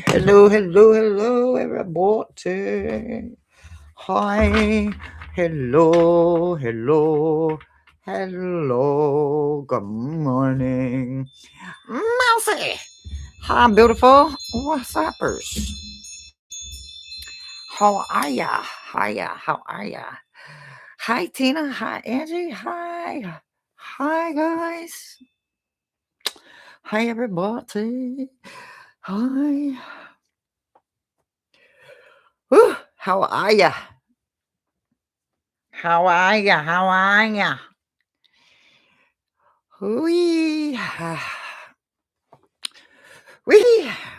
Hello, hello, hello, everybody. Hi, hello, hello, hello. Good morning, Mousy. Hi, beautiful. What's uppers? How are ya? Hiya, how are ya? Hi, Tina. Hi, Angie. Hi. Hi, guys. Hi, everybody. Hi. Whew, how are ya? How are ya? How are ya? Wee.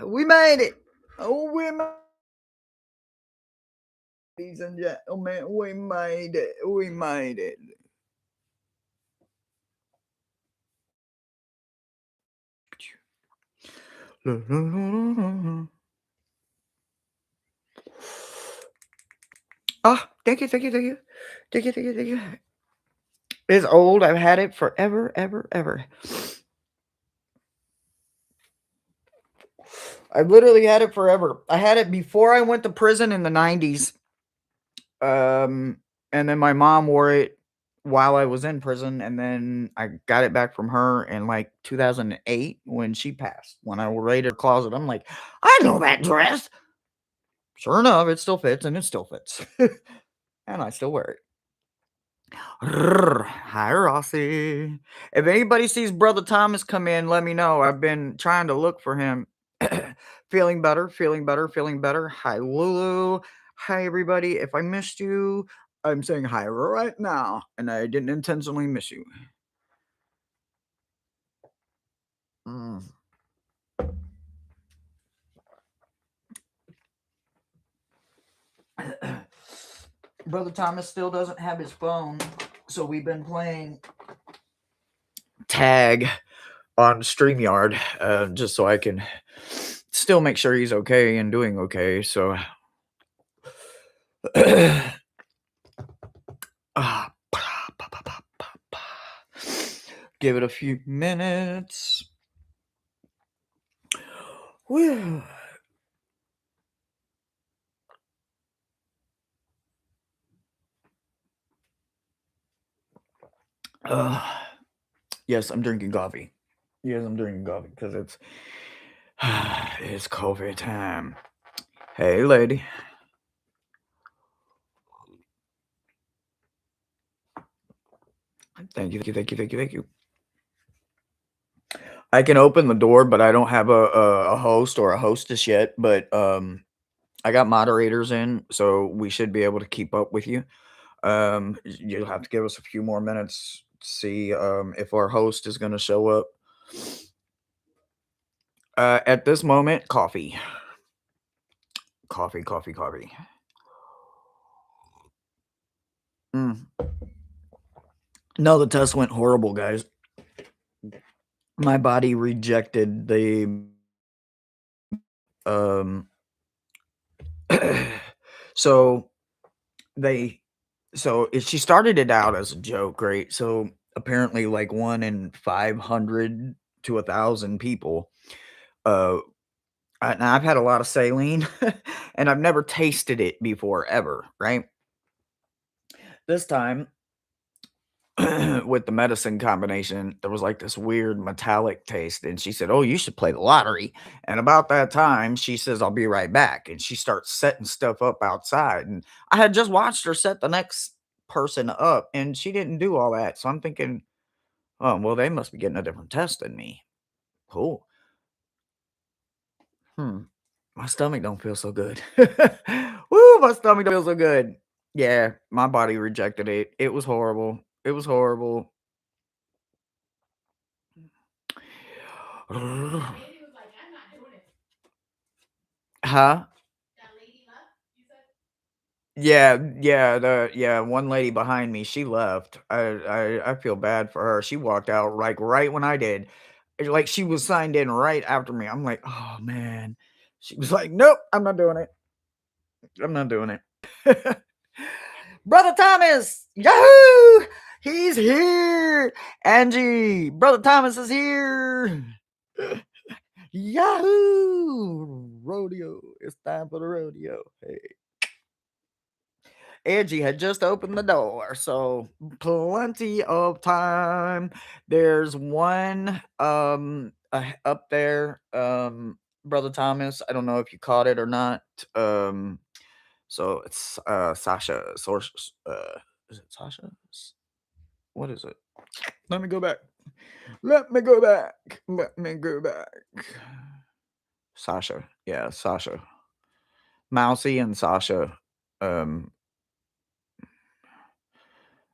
We made it. Oh, we made it. Ladies and gentlemen, we made it. We made it. Oh, thank you, thank you, thank you. Thank you, thank you, thank you. It's old. I've had it forever, ever, ever. I've literally had it forever. I had it before I went to prison in the 90s. And then my mom wore it while I was in prison, and then I got it back from her in like 2008 when she passed. When I raided her closet, I'm like, I know that dress. Sure enough, it still fits, and it still fits. And I still wear it. Hi, Rossi. If anybody sees Brother Thomas come in, let me know. I've been trying to look for him. Feeling better, feeling better, feeling better. Hi, Lulu. Hi, everybody. If I missed you, I'm saying hi right now, and I didn't intentionally miss you. Mm. Brother Thomas still doesn't have his phone, so we've been playing tag on StreamYard just so I can still make sure he's okay and doing okay. So, give it a few minutes. Whew. Yes, I'm drinking coffee. Yes, I'm drinking coffee because it's COVID time. Hey, lady. Thank you, thank you, thank you, thank you, thank you. I can open the door, but I don't have a host or a hostess yet. But I got moderators in, so we should be able to keep up with you. You'll have to give us a few more minutes to see if our host is going to show up. At this moment, coffee. Coffee, coffee, coffee. Mm. No, the test went horrible, guys. My body rejected the um so she started it out as a joke, right? So apparently like 1 in 500 to 1,000 people and I've had a lot of saline and I've never tasted it before ever, right? This time with the medicine combination, there was like this weird metallic taste. And she said, "Oh, you should play the lottery." And about that time, she says, "I'll be right back." And she starts setting stuff up outside. And I had just watched her set the next person up, and she didn't do all that. So I'm thinking, oh, well, they must be getting a different test than me. Cool. My stomach don't feel so good. Woo, my stomach don't feel so good. Yeah, my body rejected it. It was horrible. It was horrible. Huh? Yeah, one lady behind me, she left. I feel bad for her. She walked out like right when I did. Like, she was signed in right after me. I'm like, "Oh, man." She was like, "Nope, I'm not doing it. I'm not doing it." Brother Thomas, Yahoo! He's here. Angie, Brother Thomas is here. Yahoo! Rodeo. It's time for the rodeo. Hey. Angie had just opened the door, so plenty of time. There's one up there, Brother Thomas. I don't know if you caught it or not. So it's Sasha Source is it Sasha? What is it? Let me go back. Let me go back. Let me go back. Sasha. Yeah, Sasha. Mousy and Sasha. Um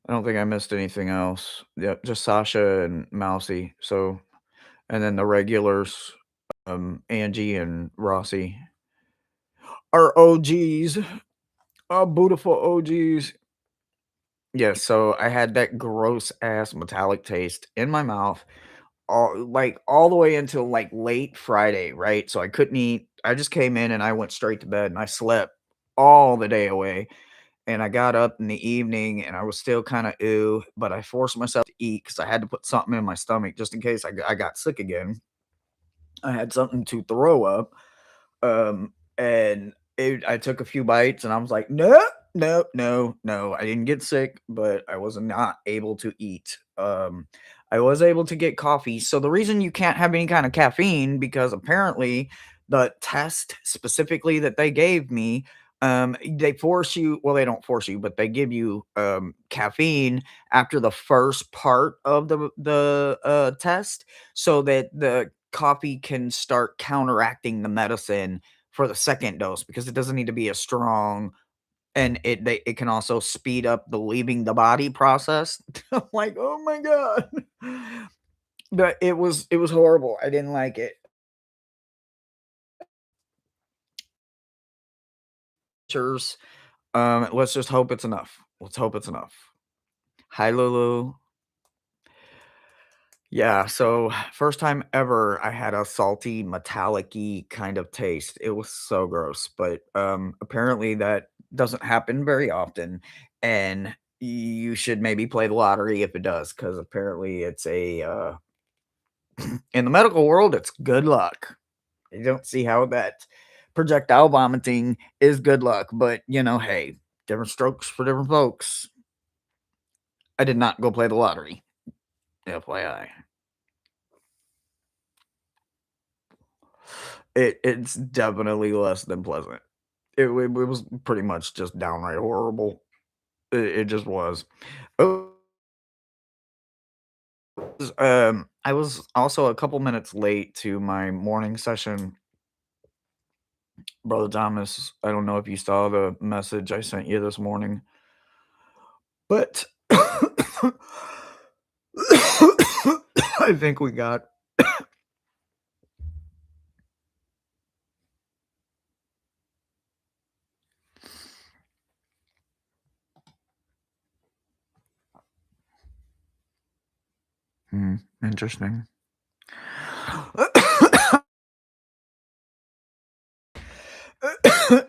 I don't think I missed anything else. Yep, just Sasha and Mousy. So, and then the regulars, Angie and Rossi are OGs, beautiful OGs. Yeah, so I had that gross ass metallic taste in my mouth all the way until like late Friday, right? So I couldn't eat. I just came in and I went straight to bed and I slept all the day away. And I got up in the evening and I was still kind of ew, but I forced myself to eat because I had to put something in my stomach just in case I got sick again. I had something to throw up. And I took a few bites and I was like, no, no, no, no. I didn't get sick, but I was not able to eat. I was able to get coffee. So the reason you can't have any kind of caffeine, because apparently the test specifically that they gave me, they force you, well, they don't force you, but they give you caffeine after the first part of the test so that the coffee can start counteracting the medicine for the second dose because it doesn't need to be as strong, and it can also speed up the leaving the body process. I'm like, "Oh my god." But it was horrible. I didn't like it. Cheers. Let's just hope it's enough. Let's hope it's enough. Hi, Lulu. Yeah, so first time ever I had a salty, metallic-y kind of taste. It was so gross, but, apparently that doesn't happen very often, and you should maybe play the lottery if it does, because apparently it's in the medical world, it's good luck. I don't see how that projectile vomiting is good luck, but, hey, different strokes for different folks. I did not go play the lottery, FYI. It's definitely less than pleasant. It was pretty much just downright horrible. It just was. Oh, I was also a couple minutes late to my morning session, Brother Thomas. I don't know if you saw the message I sent you this morning, but I think we got interesting.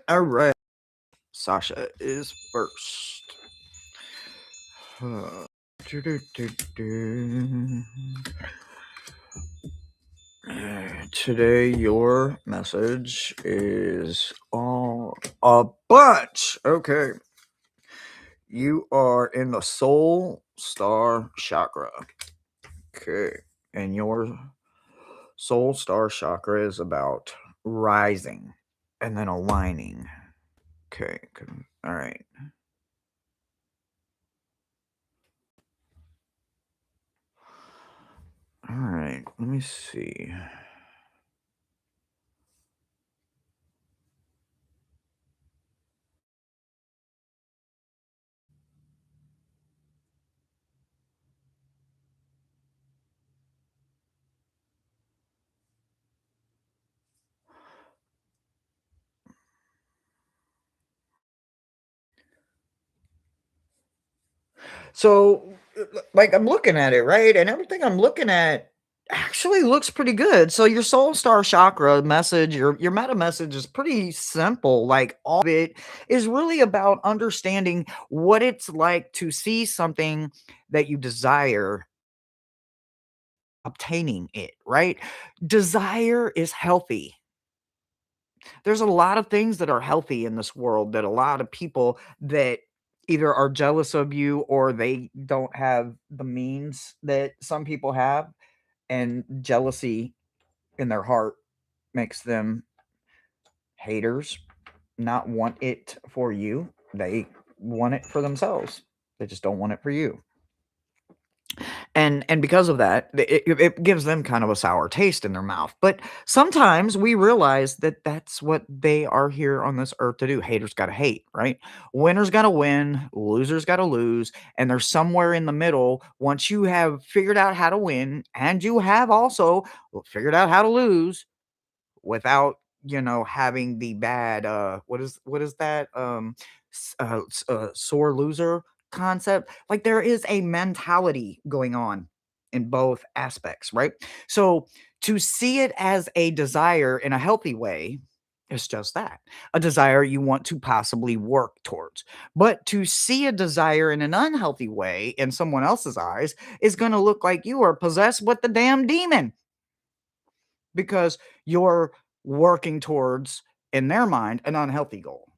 All right. Sasha is first. Do-do-do-do. Today, your message is all a bunch. Okay. You are in the soul star chakra. Okay. And your soul star chakra is about rising and then aligning. Okay. Good. All right. All right. Let me see. So, like, I'm looking at it, right? And everything I'm looking at actually looks pretty good. So your soul star chakra message, your meta message is pretty simple. Like all of it is really about understanding what it's like to see something that you desire, obtaining it, right? Desire is healthy. There's a lot of things that are healthy in this world that a lot of people that either are jealous of you or they don't have the means that some people have, and jealousy in their heart makes them haters, not want it for you. They want it for themselves. They just don't want it for you. And because of that, it gives them kind of a sour taste in their mouth. But sometimes we realize that that's what they are here on this earth to do. Haters got to hate, right? Winners got to win, losers got to lose, and there's somewhere in the middle. Once you have figured out how to win and you have also figured out how to lose, without, having the bad, what is that, sore loser concept. Like, there is a mentality going on in both aspects, right? So to see it as a desire in a healthy way is just that, a desire you want to possibly work towards. But to see a desire in an unhealthy way in someone else's eyes is going to look like you are possessed with the damn demon, because you're working towards, in their mind, an unhealthy goal.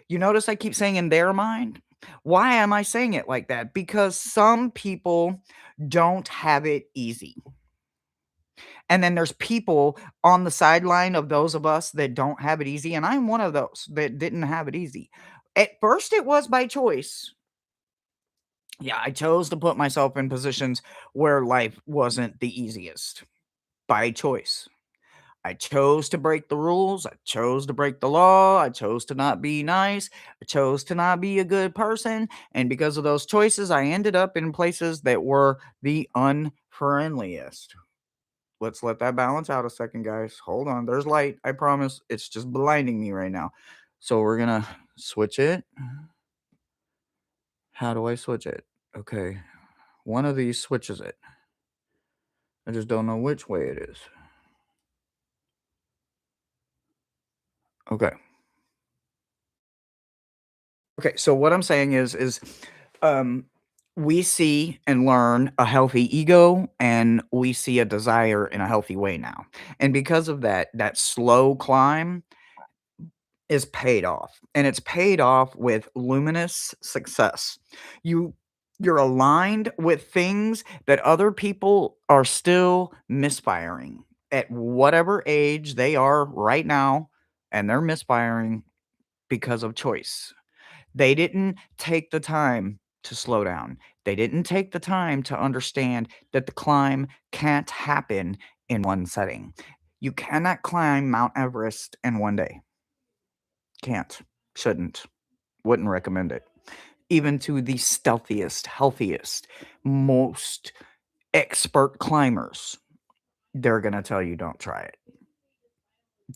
You notice I keep saying in their mind? Why am I saying it like that? Because some people don't have it easy. And then there's people on the sideline of those of us that don't have it easy. And I'm one of those that didn't have it easy. At first, it was by choice. Yeah, I chose to put myself in positions where life wasn't the easiest by choice. I chose to break the rules. I chose to break the law. I chose to not be nice. I chose to not be a good person. And because of those choices, I ended up in places that were the unfriendliest. Let's let that balance out a second, guys. Hold on. There's light. I promise. It's just blinding me right now. So we're going to switch it. How do I switch it? Okay. One of these switches it. I just don't know which way it is. Okay. Okay, so what I'm saying is um we see and learn a healthy ego, and we see a desire in a healthy way now. And because of that, that slow climb is paid off. And it's paid off with luminous success. You you're aligned with things that other people are still misfiring at whatever age they are right now, and they're misfiring because of choice. They didn't take the time to slow down. They didn't take the time to understand that the climb can't happen in one setting. You cannot climb Mount Everest in one day. Can't, shouldn't, wouldn't recommend it. Even to the stealthiest, healthiest, most expert climbers, they're going to tell you don't try it.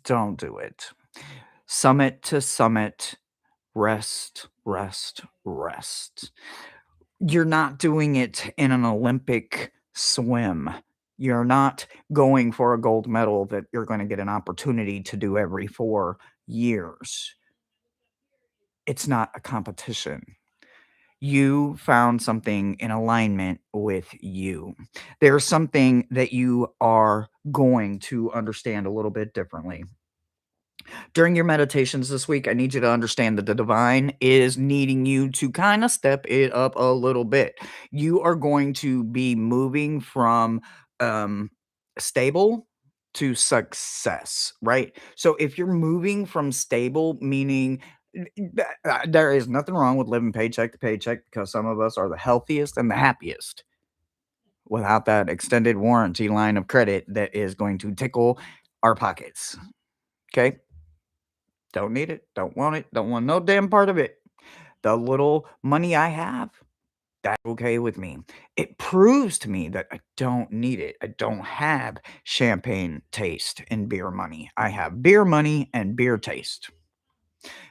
Don't do it. Summit to summit, rest, rest, rest. You're not doing it in an Olympic swim. You're not going for a gold medal that you're gonna get an opportunity to do every 4 years. It's not a competition. You found something in alignment with you. There's something that you are going to understand a little bit differently. During your meditations this week, I need you to understand that the divine is needing you to kind of step it up a little bit. You are going to be moving from um, stable to success, right? So if you're moving from stable, meaning there is nothing wrong with living paycheck to paycheck, because some of us are the healthiest and the happiest without that extended warranty line of credit that is going to tickle our pockets. Okay. Don't need it, don't want it, don't want no damn part of it. The little money I have, that's okay with me. It proves to me that I don't need it. I don't have champagne taste and beer money. I have beer money and beer taste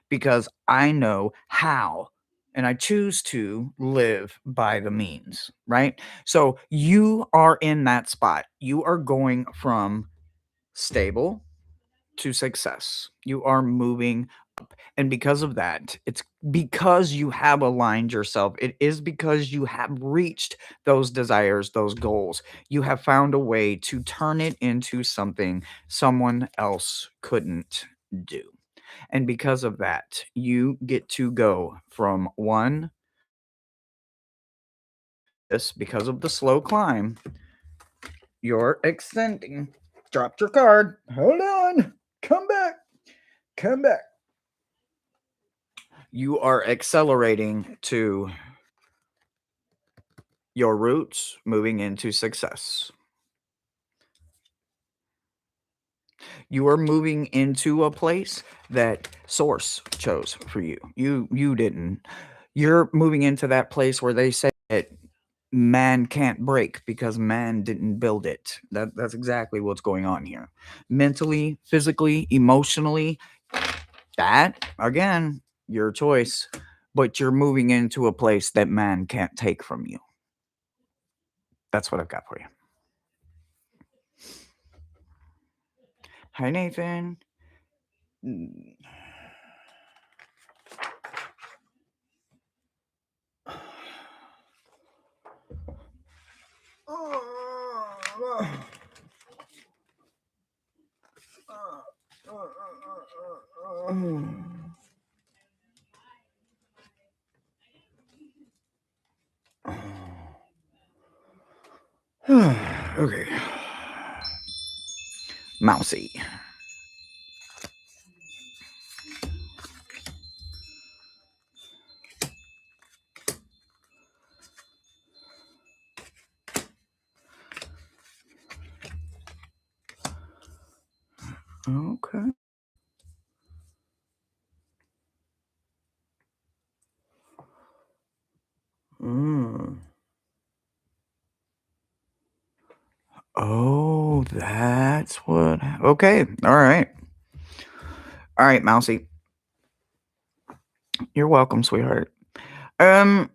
because I know how. and I choose to live by the means, right? So you are in that spot. You are going from stable to success. You are moving up. And because of that, it's because you have aligned yourself. It is because you have reached those desires, those goals. You have found a way to turn it into something someone else couldn't do. And because of that, you get to go from one, this because of the slow climb, you're extending. Dropped your card. Hold on. Come back. Come back. You are accelerating to your roots, moving into success. You are moving into a place that source chose for you. You didn't. You're moving into that place where they say that man can't break because man didn't build it. That's exactly what's going on here. Mentally, physically, emotionally, that again, your choice, but you're moving into a place that man can't take from you. That's what I've got for you. Hi, Nathan. Mm. Okay. Mousy. Okay. Mm. Oh, that's what. Okay. All right. All right, Mousy. You're welcome, sweetheart. Um.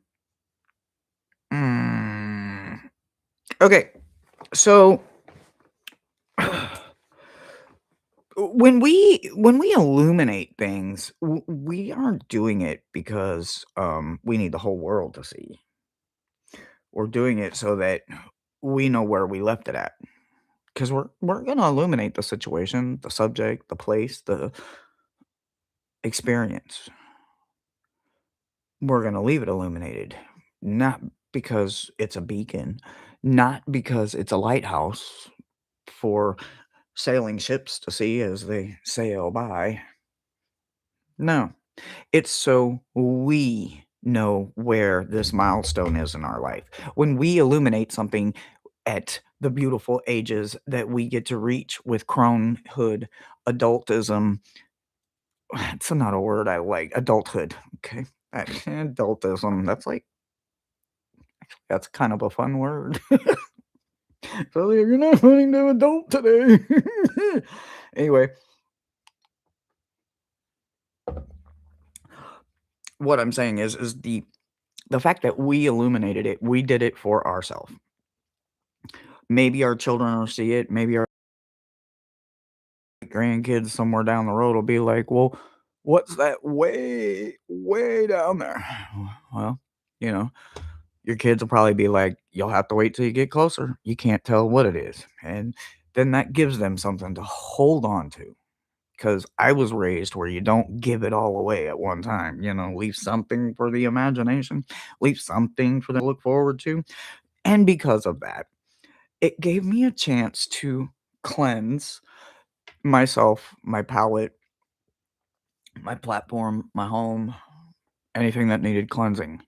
mm, Okay. So when we illuminate things, we aren't doing it because we need the whole world to see. We're doing it so that we know where we left it at. Because we're gonna illuminate the situation, the subject, the place, the experience. We're gonna leave it illuminated, not because it's a beacon, not because it's a lighthouse for sailing ships to see as they sail by. No, it's so we know where this milestone is in our life. When we illuminate something at the beautiful ages that we get to reach with cronehood, adultism, it's not a word I like. Adulthood. Okay. Adultism. That's kind of a fun word. So you're not running to adult today. Anyway, what I'm saying is the fact that we illuminated it, we did it for ourselves. Maybe our children will see it. Maybe our grandkids somewhere down the road will be like, "Well, what's that way down there?" Well, you know, your kids will probably be like, "You'll have to wait till you get closer. You can't tell what it is." And then that gives them something to hold on to. Because I was raised where you don't give it all away at one time. Leave something for the imagination, leave something for them to look forward to. And because of that, it gave me a chance to cleanse myself, my palette, my platform, my home, anything that needed cleansing.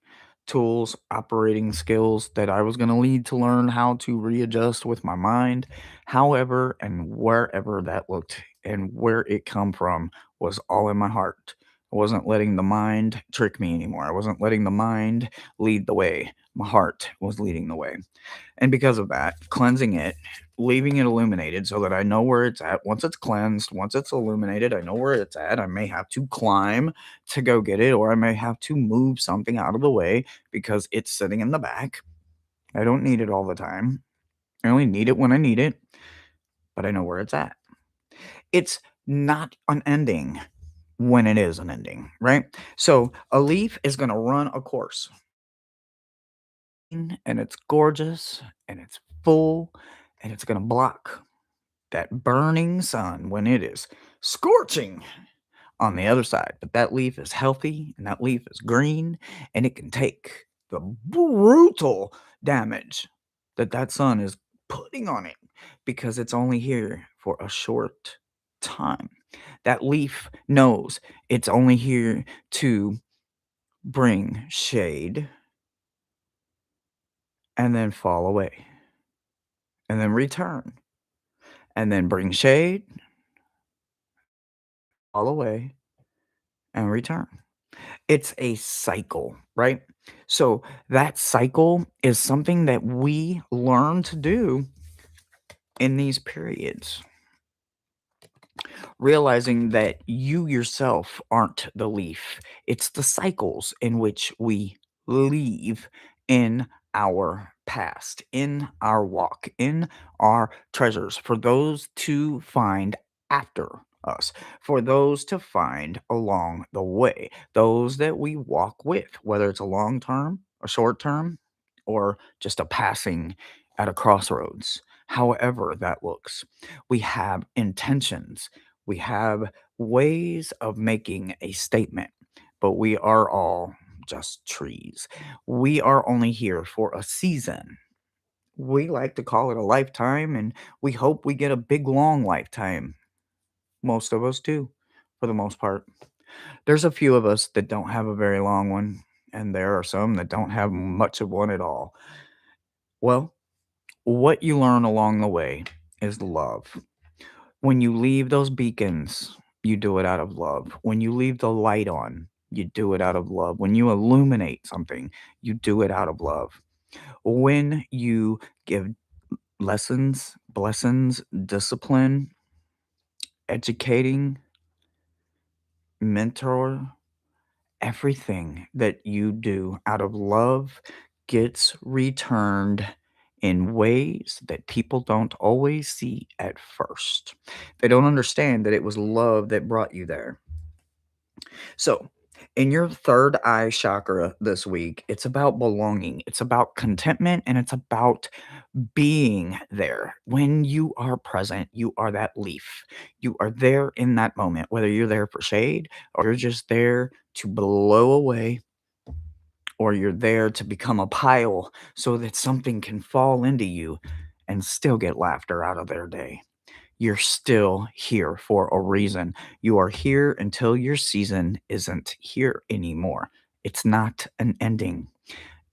Tools, operating skills that I was going to need to learn how to readjust with my mind, however and wherever that looked and where it come from was all in my heart. I wasn't letting the mind trick me anymore. I wasn't letting the mind lead the way. My heart was leading the way. And because of that, cleansing it, leaving it illuminated so that I know where it's at. Once it's cleansed, once it's illuminated, I know where it's at. I may have to climb to go get it, or I may have to move something out of the way because it's sitting in the back. I don't need it all the time. I only need it when I need it, but I know where it's at. It's not an ending when it is an ending, right? So a leaf is going to run a course, and it's gorgeous and it's full, and it's going to block that burning sun when it is scorching on the other side. But that leaf is healthy and that leaf is green, and it can take the brutal damage that that sun is putting on it because it's only here for a short time. That leaf knows it's only here to bring shade and then fall away and then return and then bring shade, fall away, and return. It's a cycle, right? So that cycle is something that we learn to do in these periods, realizing that you yourself aren't the leaf. It's the cycles in which we leave in our past, in our walk, in our treasures, for those to find after us, for those to find along the way, those that we walk with, whether it's a long term, a short term, or just a passing at a crossroads, however that looks. We have intentions, we have ways of making a statement, but we are all just trees. We are only here for a season. We like to call it a lifetime, and we hope we get a big, long lifetime. Most of us do, for the most part. There's a few of us that don't have a very long one, and there are some that don't have much of one at all. Well, what you learn along the way is love. When you leave those beacons, you do it out of love. When you leave the light on, you do it out of love. When you illuminate something, you do it out of love. When you give lessons, blessings, discipline, educating, mentor, everything that you do out of love gets returned in ways that people don't always see at first. They don't understand that it was love that brought you there. So, in your third eye chakra this week, it's about belonging, it's about contentment, and it's about being there. When you are present, you are that leaf. You are there in that moment, whether you're there for shade or you're just there to blow away, or you're there to become a pile so that something can fall into you and still get laughter out of their day. You're still here for a reason. You are here until your season isn't here anymore. It's not an ending.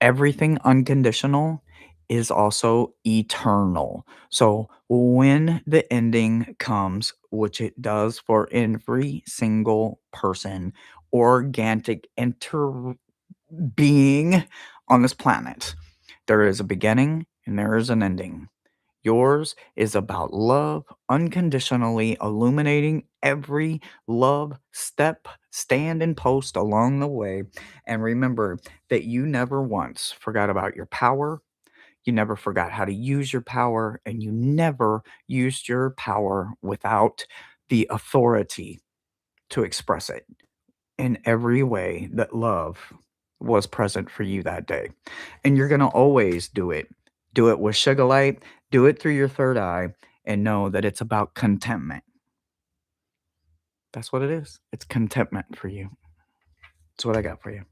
Everything unconditional is also eternal. So when the ending comes, which it does for every single person, organic being on this planet, there is a beginning and there is an ending. Yours is about love, unconditionally illuminating every love step, stand, and post along the way. And remember that you never once forgot about your power. You never forgot how to use your power, and you never used your power without the authority to express it in every way that love was present for you that day. And you're going to always do it. Do it with sugar light, do it through your third eye, and know that it's about contentment. That's what it is. It's contentment for you. That's what I got for you.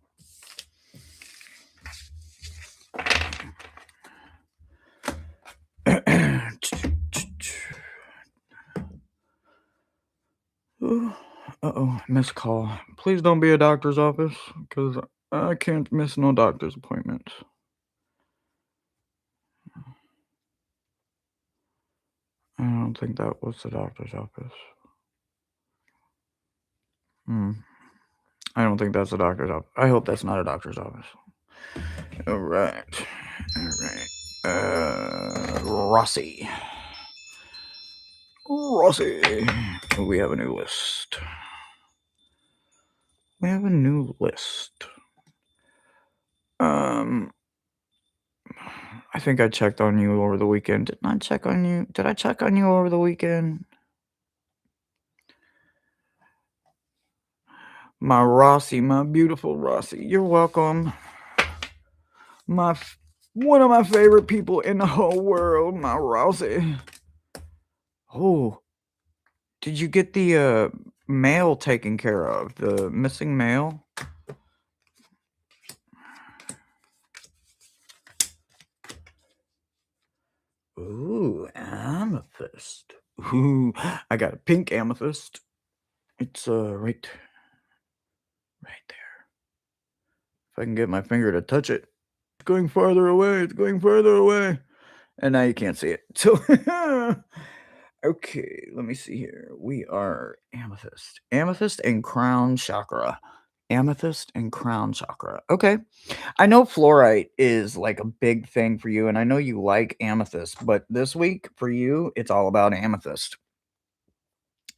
Uh-oh, missed call. Please don't be a doctor's office, because I can't miss no doctor's appointments. I don't think that was the doctor's office. Hmm. I don't think that's a doctor's office. I hope that's not a doctor's office. All right. All right. Rossi. Rossi. We have a new list. We have a new list. I think I checked on you over the weekend. Didn't I check on you? Did I check on you over the weekend? My Rossi, my beautiful Rossi. You're welcome. One of my favorite people in the whole world, my Rossi. Oh, did you get the mail taken care of? The missing mail? Ooh, amethyst. Ooh, I got a pink amethyst. It's right there. If I can get my finger to touch it. It's going farther away. It's going farther away. And now you can't see it. So okay, let me see here. We are amethyst. Amethyst and crown chakra. Amethyst and crown chakra. Okay. I know fluorite is like a big thing for you, and I know you like amethyst, but this week for you, it's all about amethyst.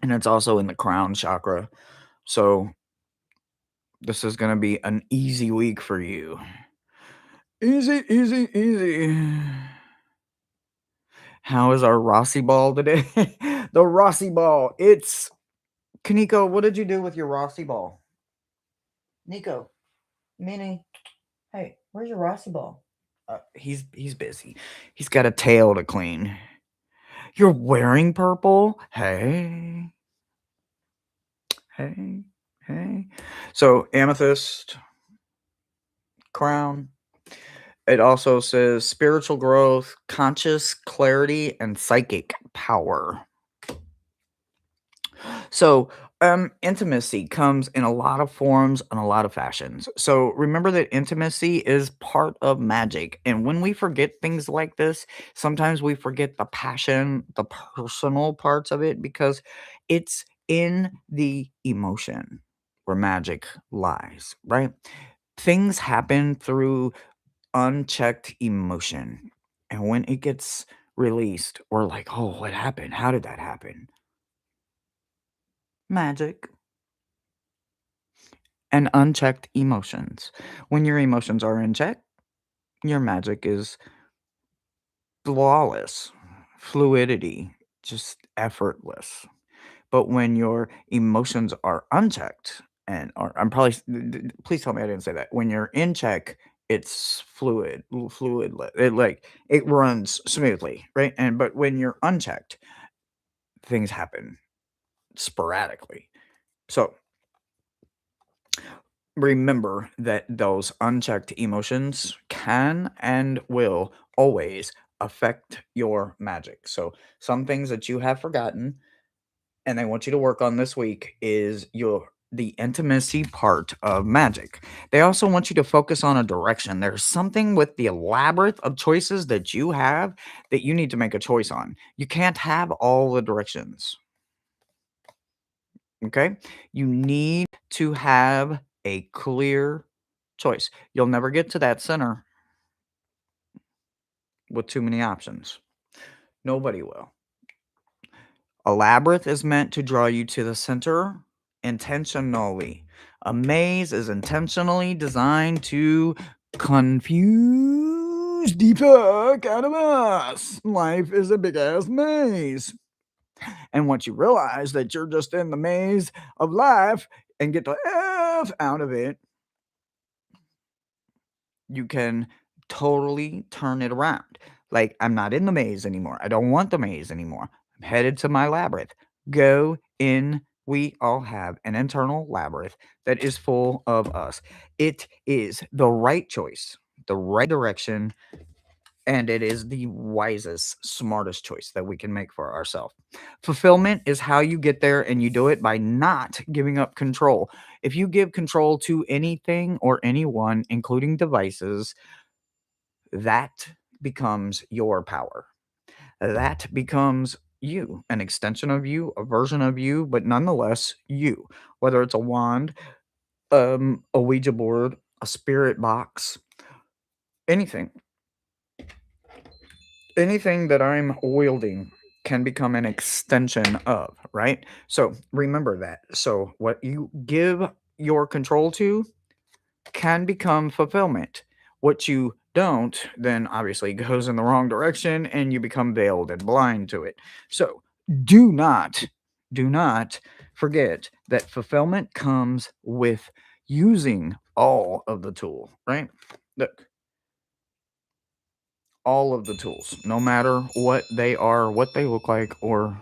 And it's also in the crown chakra. So this is going to be an easy week for you. Easy, easy, easy. How is our Rossi ball today? The Rossi ball. It's Kaniko. What did you do with your Rossi ball? Nico, Minnie. Hey, where's your Rossi ball? He's busy. He's got a tail to clean. You're wearing purple? Hey. Hey. Hey. So amethyst, crown. It also says spiritual growth, conscious clarity, and psychic power. So, intimacy comes in a lot of forms and a lot of fashions. So, remember that intimacy is part of magic. And when we forget things like this, sometimes we forget the passion, the personal parts of it, because it's in the emotion where magic lies, right? Things happen through unchecked emotion. And when it gets released, we're like, oh, what happened? How did that happen? Magic. And unchecked emotions. When your emotions are in check, your magic is flawless, fluidity, just effortless. But when your emotions are unchecked, and or I'm probably please tell me I didn't say that. When you're in check, it's fluid. It runs smoothly, right? And but when you're unchecked, things happen sporadically. So remember that those unchecked emotions can and will always affect your magic. So, some things that you have forgotten and I want you to work on this week is the intimacy part of magic. They also want you to focus on a direction. There's something with the elaborate of choices that you have that you need to make a choice on. You can't have all the directions. Okay? You need to have a clear choice. You'll never get to that center with too many options. Nobody will. A labyrinth is meant to draw you to the center intentionally. A maze is intentionally designed to confuse the fuck out of us. Life is a big ass maze. And once you realize that you're just in the maze of life and get the F out of it, you can totally turn it around. Like, I'm not in the maze anymore. I don't want the maze anymore. I'm headed to my labyrinth. Go in. We all have an internal labyrinth that is full of us. It is the right choice, the right direction, and it is the wisest, smartest choice that we can make for ourselves. Fulfillment is how you get there, and you do it by not giving up control. If you give control to anything or anyone, including devices, that becomes your power. That becomes you, an extension of you, a version of you, but nonetheless you. Whether it's a wand, a Ouija board, a spirit box, anything. Anything that I'm wielding can become an extension of, right? So remember that. So what you give your control to can become fulfillment. What you don't, then obviously goes in the wrong direction and you become veiled and blind to it. So do not, do not forget that fulfillment comes with using all of the tool, right? Look, all of the tools, no matter what they are, what they look like, or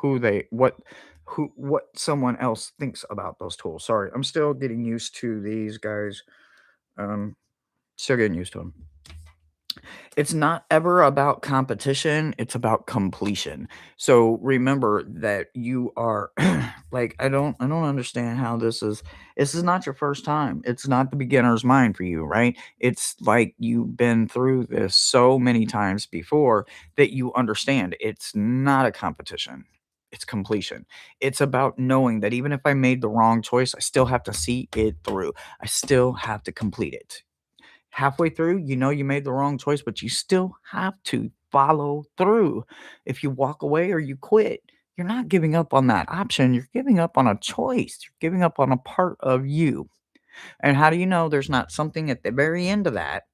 who they what someone else thinks about those tools. Sorry, I'm still getting used to these guys. Um, Still getting used to them. It's not ever about competition, it's about completion. So remember that you are like I don't understand how this is not your first time. It's not the beginner's mind for you, right? It's like you've been through this so many times before that you understand it's not a competition. It's completion. It's about knowing that even if I made the wrong choice, I still have to see it through. I still have to complete it. Halfway through, you know you made the wrong choice, but you still have to follow through. If you walk away or you quit, you're not giving up on that option. You're giving up on a choice. You're giving up on a part of you. And how do you know there's not something at the very end of that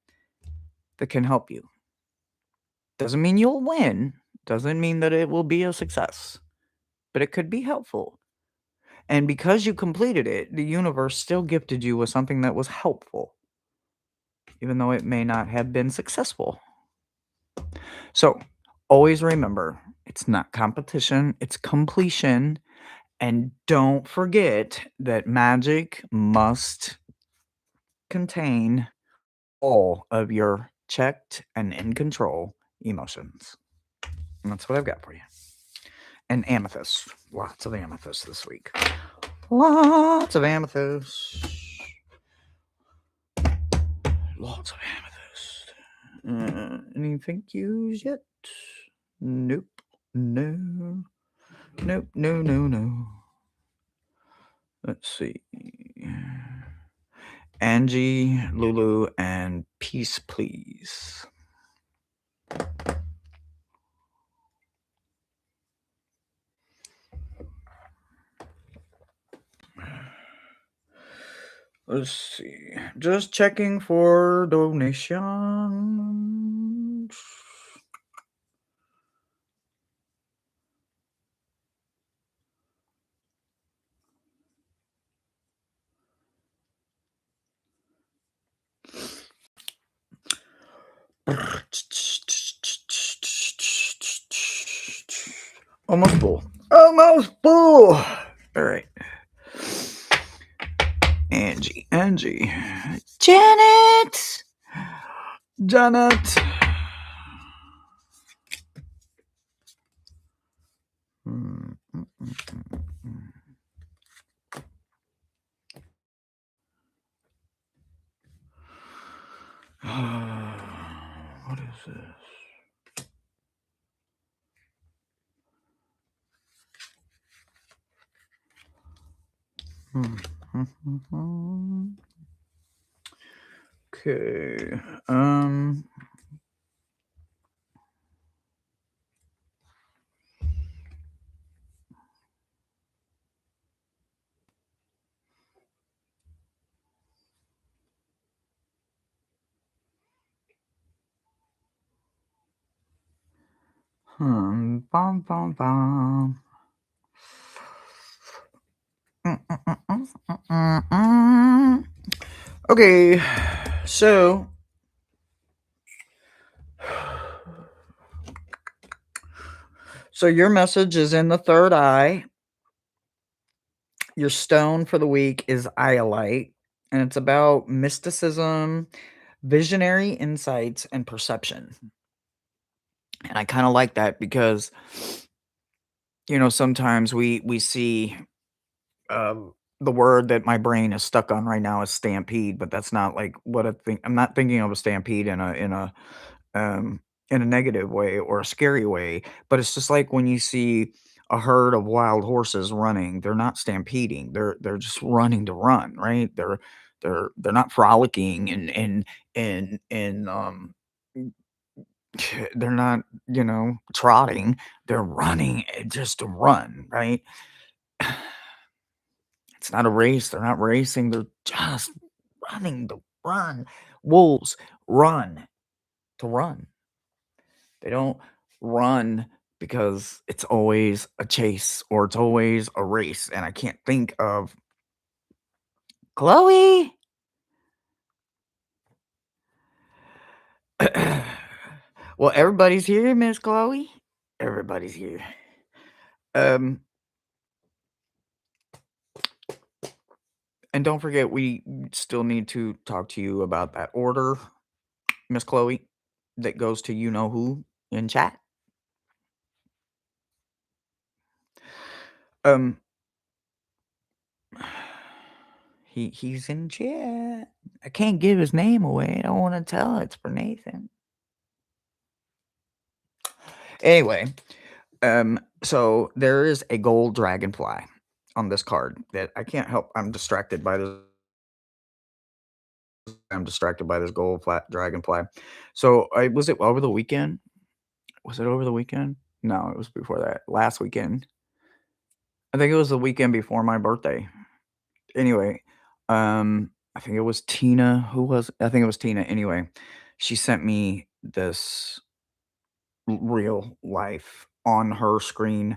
that can help you? Doesn't mean you'll win, doesn't mean that it will be a success, but it could be helpful. And because you completed it, the universe still gifted you with something that was helpful, even though it may not have been successful. So always remember it's not competition, it's completion. And don't forget that magic must contain all of your checked and in control emotions. And that's what I've got for you. And amethyst. Lots of amethyst this week. Lots of amethyst. Lots of amethyst. Any thank yous yet? Nope. No. Nope. No, no, no. Let's see. Angie, Lulu, and Peace Please. Let's see. Just checking for donations. Almost full. Almost full. All right. Angie. Janet. Janet. What is this? Okay. Bum, bum, bum. Okay, so your message is in the third eye. Your stone for the week is iolite, and it's about mysticism, visionary insights, and perception. And I kind of like that because sometimes we see the word that my brain is stuck on right now is stampede, but that's not like what I think. I'm not thinking of a stampede um in a negative way or a scary way, but it's just like when you see a herd of wild horses running. They're not stampeding. They're just running to run, right? They're not frolicking and they're not, trotting. They're running just to run, right? It's not a race. They're not racing. They're just running to run. Wolves run to run. They don't run because it's always a chase or it's always a race. And I can't think of Chloe. Well, everybody's here, Miss Chloe. Everybody's here. Um, and don't forget, we still need to talk to you about that order, Miss Chloe, that goes to you know who in chat. Um, he's in chat. I can't give his name away. I don't want to tell it's for Nathan. Anyway, so there is a gold dragonfly on this card that I can't help. I'm distracted by this. I'm distracted by this gold flat dragonfly. So I was it over the weekend? Was it over the weekend? No, it was before that. Last weekend. I think it was the weekend before my birthday. Anyway, I think it was Tina. Who was? I think it was Tina. Anyway, she sent me this real life on her screen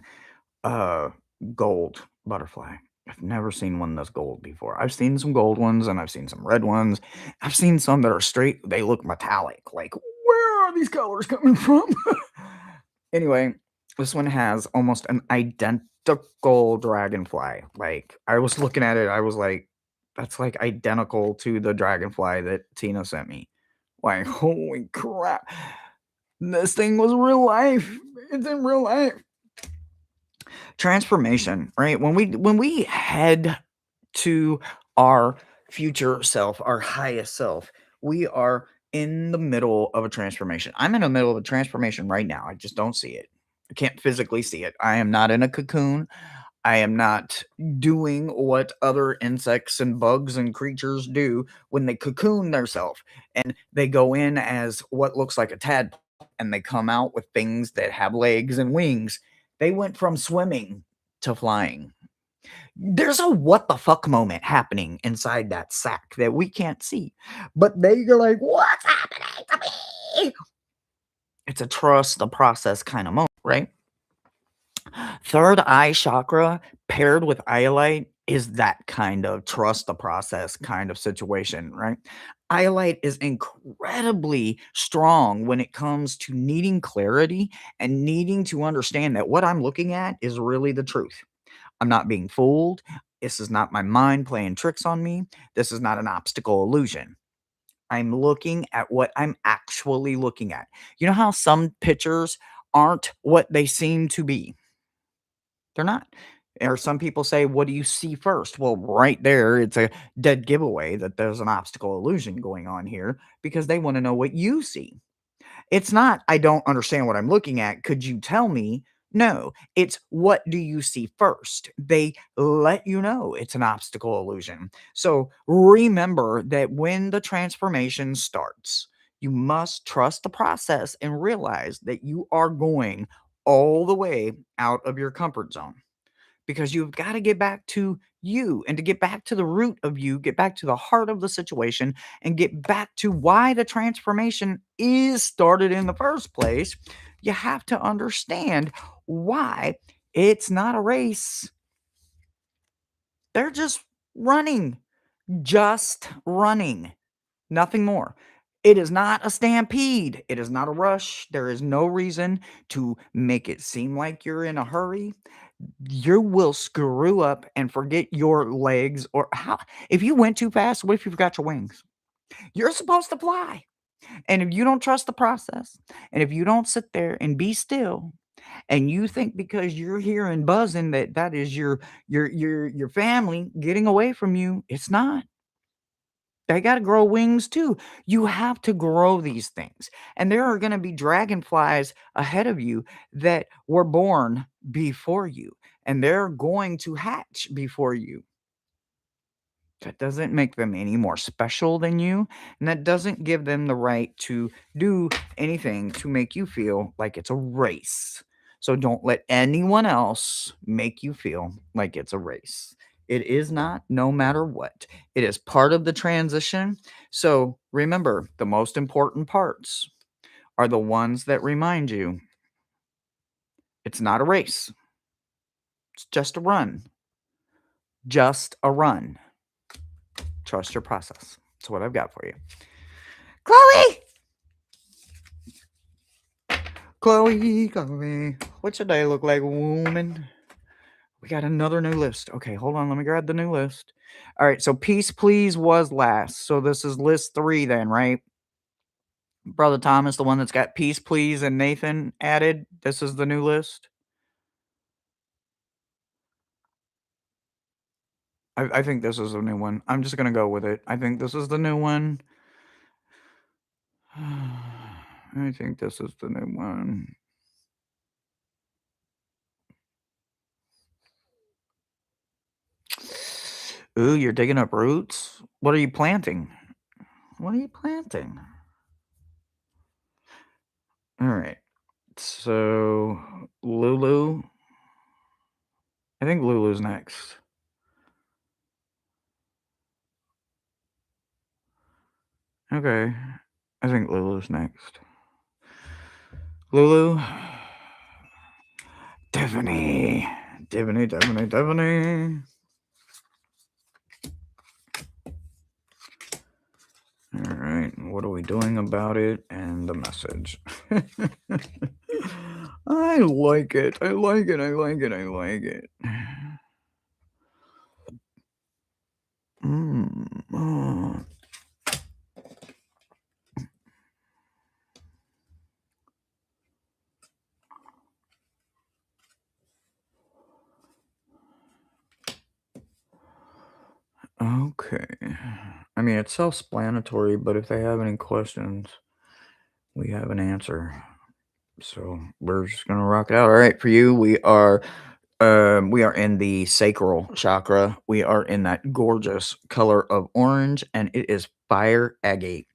uh gold butterfly. I've never seen one that's gold before. I've seen some gold ones and I've seen some red ones. I've seen some that are straight, they look metallic. Like, where are these colors coming from? Anyway, this one has almost an identical dragonfly. Like, I was looking at it, I was like, that's like identical to the dragonfly that Tina sent me. Like, holy crap. This thing was real life. It's in real life. Transformation, right? When we head to our future self, our highest self, we are in the middle of a transformation. I'm in the middle of a transformation right now. I just don't see it. I can't physically see it. I am not in a cocoon. I am not doing what other insects and bugs and creatures do when they cocoon themselves and they go in as what looks like a tadpole and they come out with things that have legs and wings. They went from swimming to flying. There's a what the fuck moment happening inside that sack that we can't see. But they're like, what's happening to me? It's a trust the process kind of moment, right? Third eye chakra paired with iolite is that kind of trust the process kind of situation, right? Iolite is incredibly strong when it comes to needing clarity and needing to understand that what I'm looking at is really the truth. I'm not being fooled. This is not my mind playing tricks on me. This is not an optical illusion. I'm looking at what I'm actually looking at. You know how some pictures aren't what they seem to be? They're not. Or some people say, "What do you see first?" Well, right there, it's a dead giveaway that there's an optical illusion going on here because they want to know what you see. It's not, "I don't understand what I'm looking at. Could you tell me?" No, it's, "What do you see first?" They let you know it's an optical illusion. So remember that when the transformation starts, you must trust the process and realize that you are going all the way out of your comfort zone because you've got to get back to you and to get back to the root of you, get back to the heart of the situation, and get back to why the transformation is started in the first place. You have to understand why it's not a race. They're just running, nothing more. It is not a stampede. It is not a rush. There is no reason to make it seem like you're in a hurry. You will screw up and forget your legs or how if you went too fast, what if you forgot your wings? You're supposed to fly. And if you don't trust the process, and if you don't sit there and be still, and you think because you're hearing buzzing that that is your family getting away from you, it's not. They gotta grow wings too. You have to grow these things. And there are gonna be dragonflies ahead of you that were born before you, and they're going to hatch before you. That doesn't make them any more special than you, and that doesn't give them the right to do anything to make you feel like it's a race. So don't let anyone else make you feel like it's a race. It is not, no matter what. It is part of the transition. So remember, the most important parts are the ones that remind you it's not a race, it's just a run. Just a run. Trust your process. That's what I've got for you. Chloe! Chloe, what's your day look like, woman? We got another new list. Okay, hold on. Let me grab the new list. All right, so Peace Please was last. So this is list 3 then, right? Brother Thomas, the one that's got Peace Please and Nathan added. This is the new list. I think this is the new one. I'm just going to go with it. I think this is the new one. I think this is the new one. Ooh, you're digging up roots? What are you planting? What are you planting? All right. So, Lulu. I think Lulu's next. Okay. I think Lulu's next. Lulu. Tiffany. Tiffany. All right. What are we doing about it? And the message. I like it. I like it. Oh. Okay. I mean, it's self-explanatory, but if they have any questions, we have an answer. So we're just gonna rock it out. All right, for you, we are in the sacral chakra. We are in that gorgeous color of orange, and it is fire agate.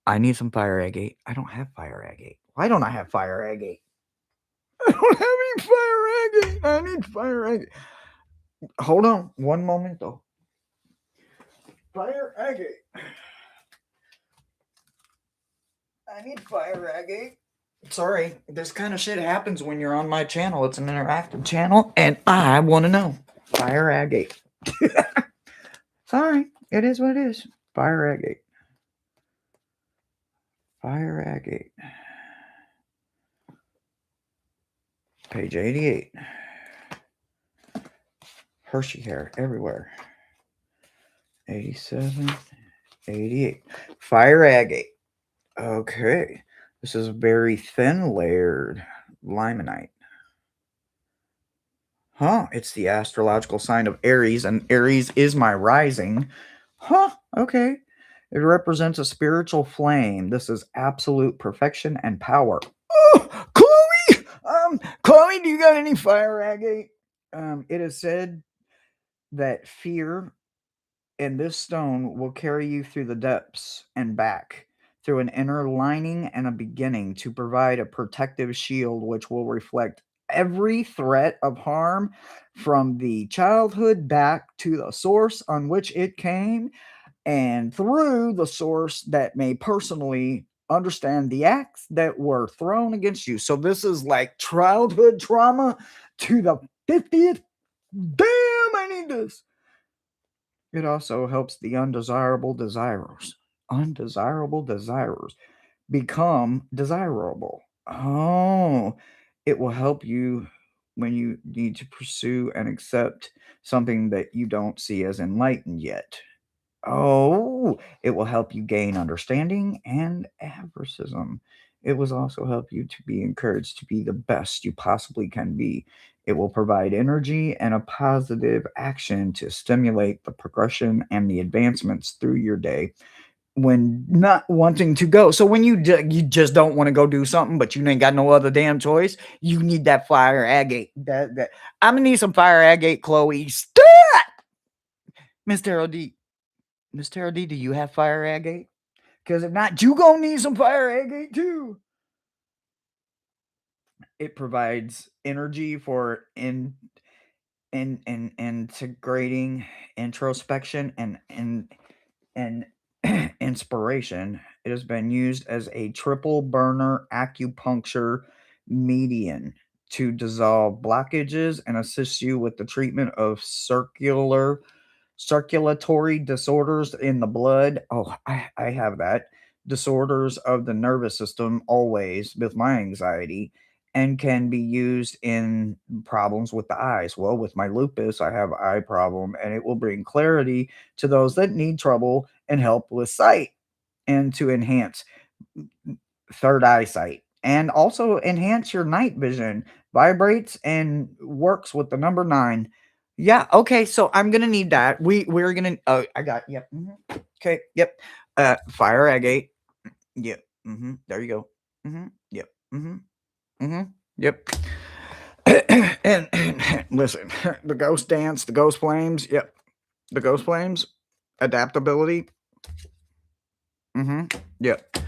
I need some fire agate. I don't have fire agate. Why don't I have fire agate? I don't have any fire agate. I need fire agate. Hold on one moment though. Fire agate. I need fire agate. Sorry, this kind of shit happens when you're on my channel. It's an interactive channel, and I want to know. Fire agate. Sorry, it is what it is. Fire agate. Fire agate. Page 88. Hershey hair everywhere. 87, 88. Fire agate. Okay. This is very thin layered limonite. Huh. It's the astrological sign of Aries, and Aries is my rising. Huh. Okay. It represents a spiritual flame. This is absolute perfection and power. Oh, Chloe! Chloe, do you got any fire agate? It is said that fear and this stone will carry you through the depths and back through an inner lining and a beginning to provide a protective shield which will reflect every threat of harm from the childhood back to the source on which it came and through the source that may personally understand the acts that were thrown against you. So this is like childhood trauma to the 50th. Damn, I need this. It also helps the undesirable desirers become desirable. Oh, it will help you when you need to pursue and accept something that you don't see as enlightened yet. Oh, it will help you gain understanding and aversism. It will also help you to be encouraged to be the best you possibly can be. It will provide energy and a positive action to stimulate the progression and the advancements through your day when not wanting to go. So when you just don't want to go do something, but you ain't got no other damn choice, you need that fire agate. That I'm gonna need some fire agate, Chloe. Stat, Miss Terrell D. Miss Terrell D, do you have fire agate? Because if not, you gonna need some fire agate too. It provides energy for in integrating introspection and inspiration. It has been used as a triple burner acupuncture median to dissolve blockages and assist you with the treatment of circulatory disorders in the blood. Oh, I have that. Disorders of the nervous system always with my anxiety, and can be used in problems with the eyes. Well, with my lupus, I have eye problem, and it will bring clarity to those that need trouble and help with sight and to enhance third eyesight and also enhance your night vision. Vibrates and works with the number 9. Yeah, okay, so I'm gonna need that. We're gonna I got yep. Okay, yep. Fire agate. Yep. There you go. Yep. Yep. And listen, the ghost dance, the ghost flames, yep. The ghost flames, adaptability. Yep.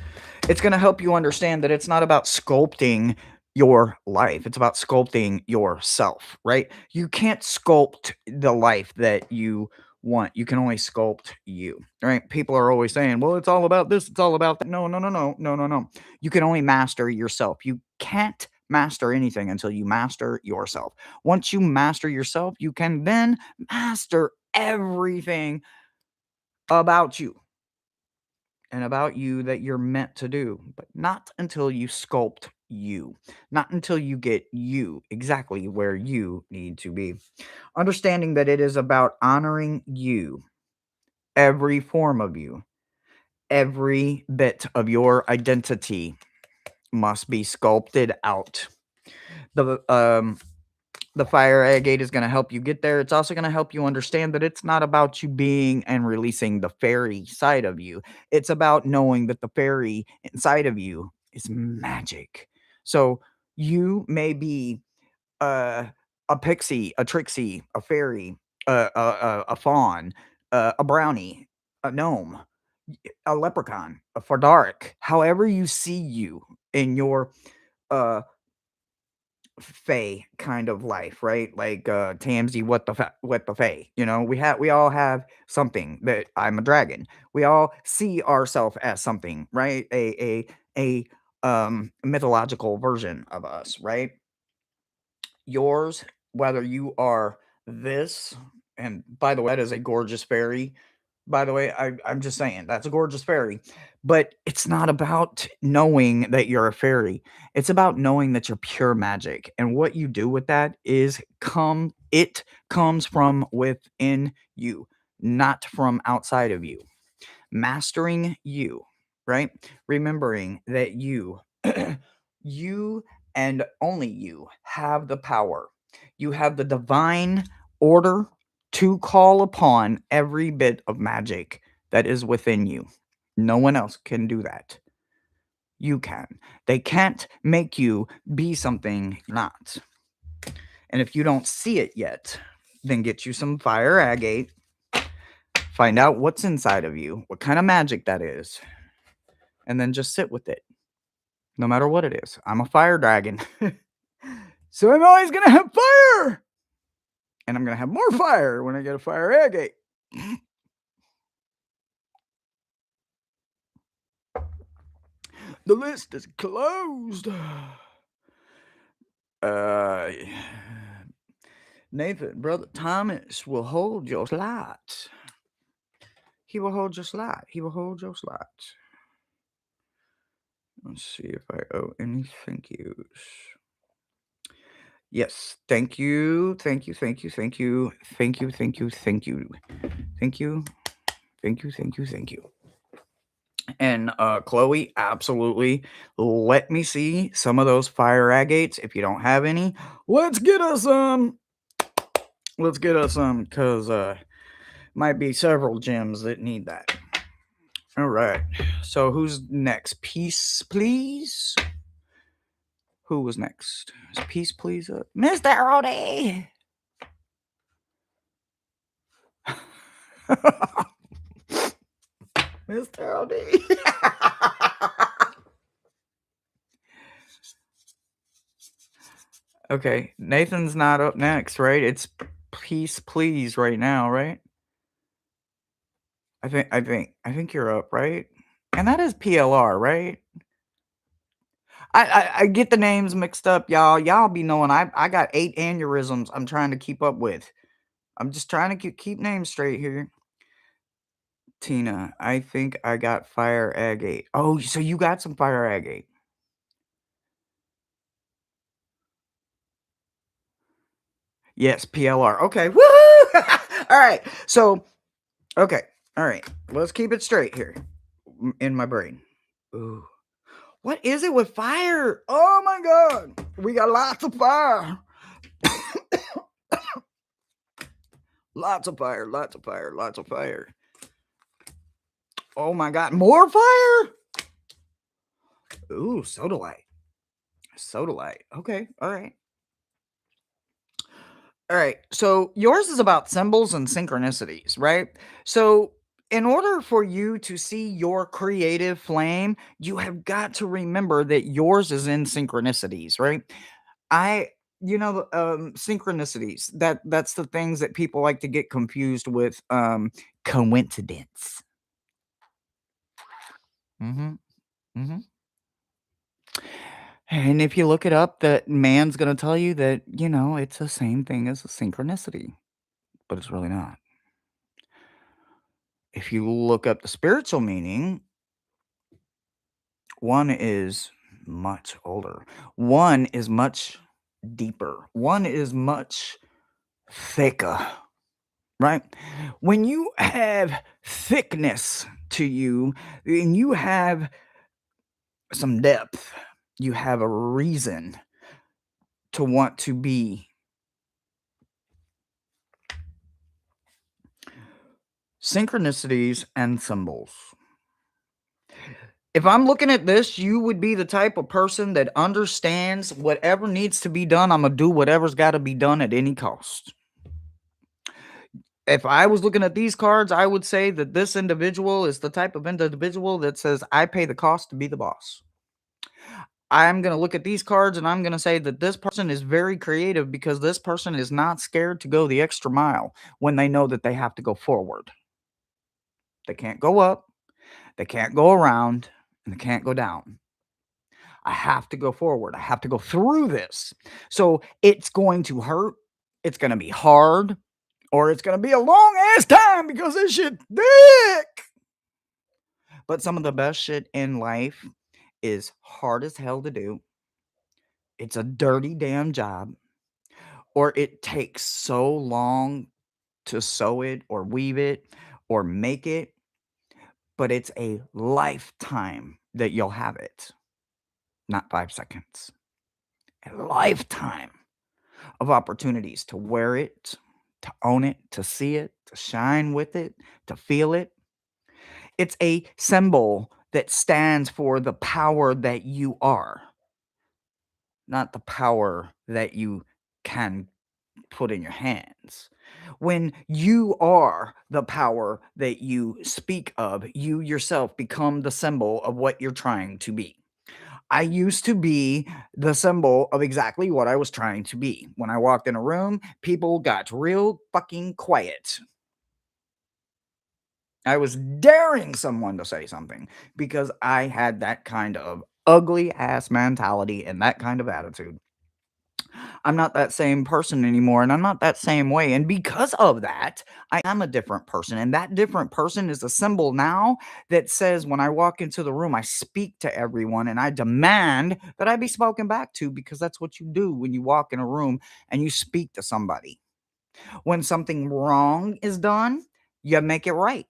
It's going to help you understand that it's not about sculpting your life. It's about sculpting yourself, right? You can't sculpt the life that you want. You can only sculpt you, right? People are always saying, well, it's all about this, it's all about that. No, no, no, no, no, no, no. You can only master yourself. You can't master anything until you master yourself. Once you master yourself, you can then master everything about you and about you that you're meant to do, but not until you sculpt you, not until you get you exactly where you need to be. Understanding that it is about honoring you, every form of you, every bit of your identity must be sculpted out. The fire agate is going to help you get there. It's also going to help you understand that it's not about you being and releasing the fairy side of you. It's about knowing that the fairy inside of you is magic. So you may be uh, a pixie, a tricksy, a fairy, a fawn, a brownie, a gnome, a leprechaun, a fardaric. However you see you in your uh Fae kind of life, right? Like Tamsy, what the Fae. We all have something that I'm a dragon. We all see ourselves as something, right? A mythological version of us, right? Yours, whether you are this, and by the way, that is a gorgeous fairy. By the way, I'm just saying that's a gorgeous fairy, but it's not about knowing that you're a fairy. It's about knowing that you're pure magic, and what you do with that is it comes from within you, not from outside of you. Mastering you, right? Remembering that you and only you have the power. You have the divine order to call upon every bit of magic that is within you. No one else can do that. You can. They can't make you be something you're not. And if you don't see it yet, then get you some fire agate. Find out what's inside of you, what kind of magic that is, and then just sit with it, no matter what it is. I'm a fire dragon. So I'm always going to have fire. And I'm going to have more fire when I get a fire agate. The list is closed. Uh, Nathan, Brother Thomas will hold your slot. He will hold your slot. He will hold your slot. Let's see if I owe any thank yous. Yes, thank you, thank you, thank you, thank you, thank you, thank you, thank you, thank you, thank you, thank you, thank you. And Chloe, absolutely. Let me see some of those fire agates. If you don't have any, let's get us some. Let's get us some, because might be several gems that need that. All right. So who's next? Peace, please. Who was next? Is Peace, please? Mr. Odie. Mr. Odie. Okay, Nathan's not up next, right? It's Peace, please, right now, right? I think you're up, right? And that is PLR, right? I get the names mixed up, y'all. Y'all be knowing I got 8 aneurysms I'm trying to keep up with. I'm just trying to keep names straight here. Tina, I think I got fire agate. Oh, so you got some fire agate. Yes, PLR. Okay. Woo! All right. So, okay. All right. Let's keep it straight here in my brain. Ooh. What is it with fire? Oh my god. We got lots of fire. Lots of fire, lots of fire, lots of fire. Oh my god, more fire? Ooh, soda light. Soda light. Okay, all right. All right. So yours is about symbols and synchronicities, right? So in order for you to see your creative flame, you have got to remember that yours is in synchronicities, right? I synchronicities, that's the things that people like to get confused with coincidence. Mhm. Mhm. And if you look it up, that man's going to tell you that, it's the same thing as a synchronicity, but it's really not. If you look up the spiritual meaning, one is much older. One is much deeper. One is much thicker, right? When you have thickness to you, and you have some depth, you have a reason to want to be. Synchronicities and symbols. If I'm looking at this, you would be the type of person that understands whatever needs to be done. I'm going to do whatever's got to be done at any cost. If I was looking at these cards, I would say that this individual is the type of individual that says, I pay the cost to be the boss. I'm going to look at these cards and I'm going to say that this person is very creative because this person is not scared to go the extra mile when they know that they have to go forward. They can't go up, they can't go around, and they can't go down. I have to go forward. I have to go through this. So it's going to hurt. It's going to be hard, or it's going to be a long ass time because this shit thick. But some of the best shit in life is hard as hell to do. It's a dirty damn job, or it takes so long to sew it or weave it or make it, but it's a lifetime that you'll have it, not 5 seconds. A lifetime of opportunities to wear it, to own it, to see it, to shine with it, to feel it. It's a symbol that stands for the power that you are, not the power that you can put in your hands. When you are the power that you speak of, you yourself become the symbol of what you're trying to be. I used to be the symbol of exactly what I was trying to be. When I walked in a room, people got real fucking quiet. I was daring someone to say something because I had that kind of ugly ass mentality and that kind of attitude. I'm not that same person anymore, and I'm not that same way. And because of that, I am a different person. And that different person is a symbol now that says when I walk into the room, I speak to everyone and I demand that I be spoken back to because that's what you do when you walk in a room and you speak to somebody. When something wrong is done, you make it right.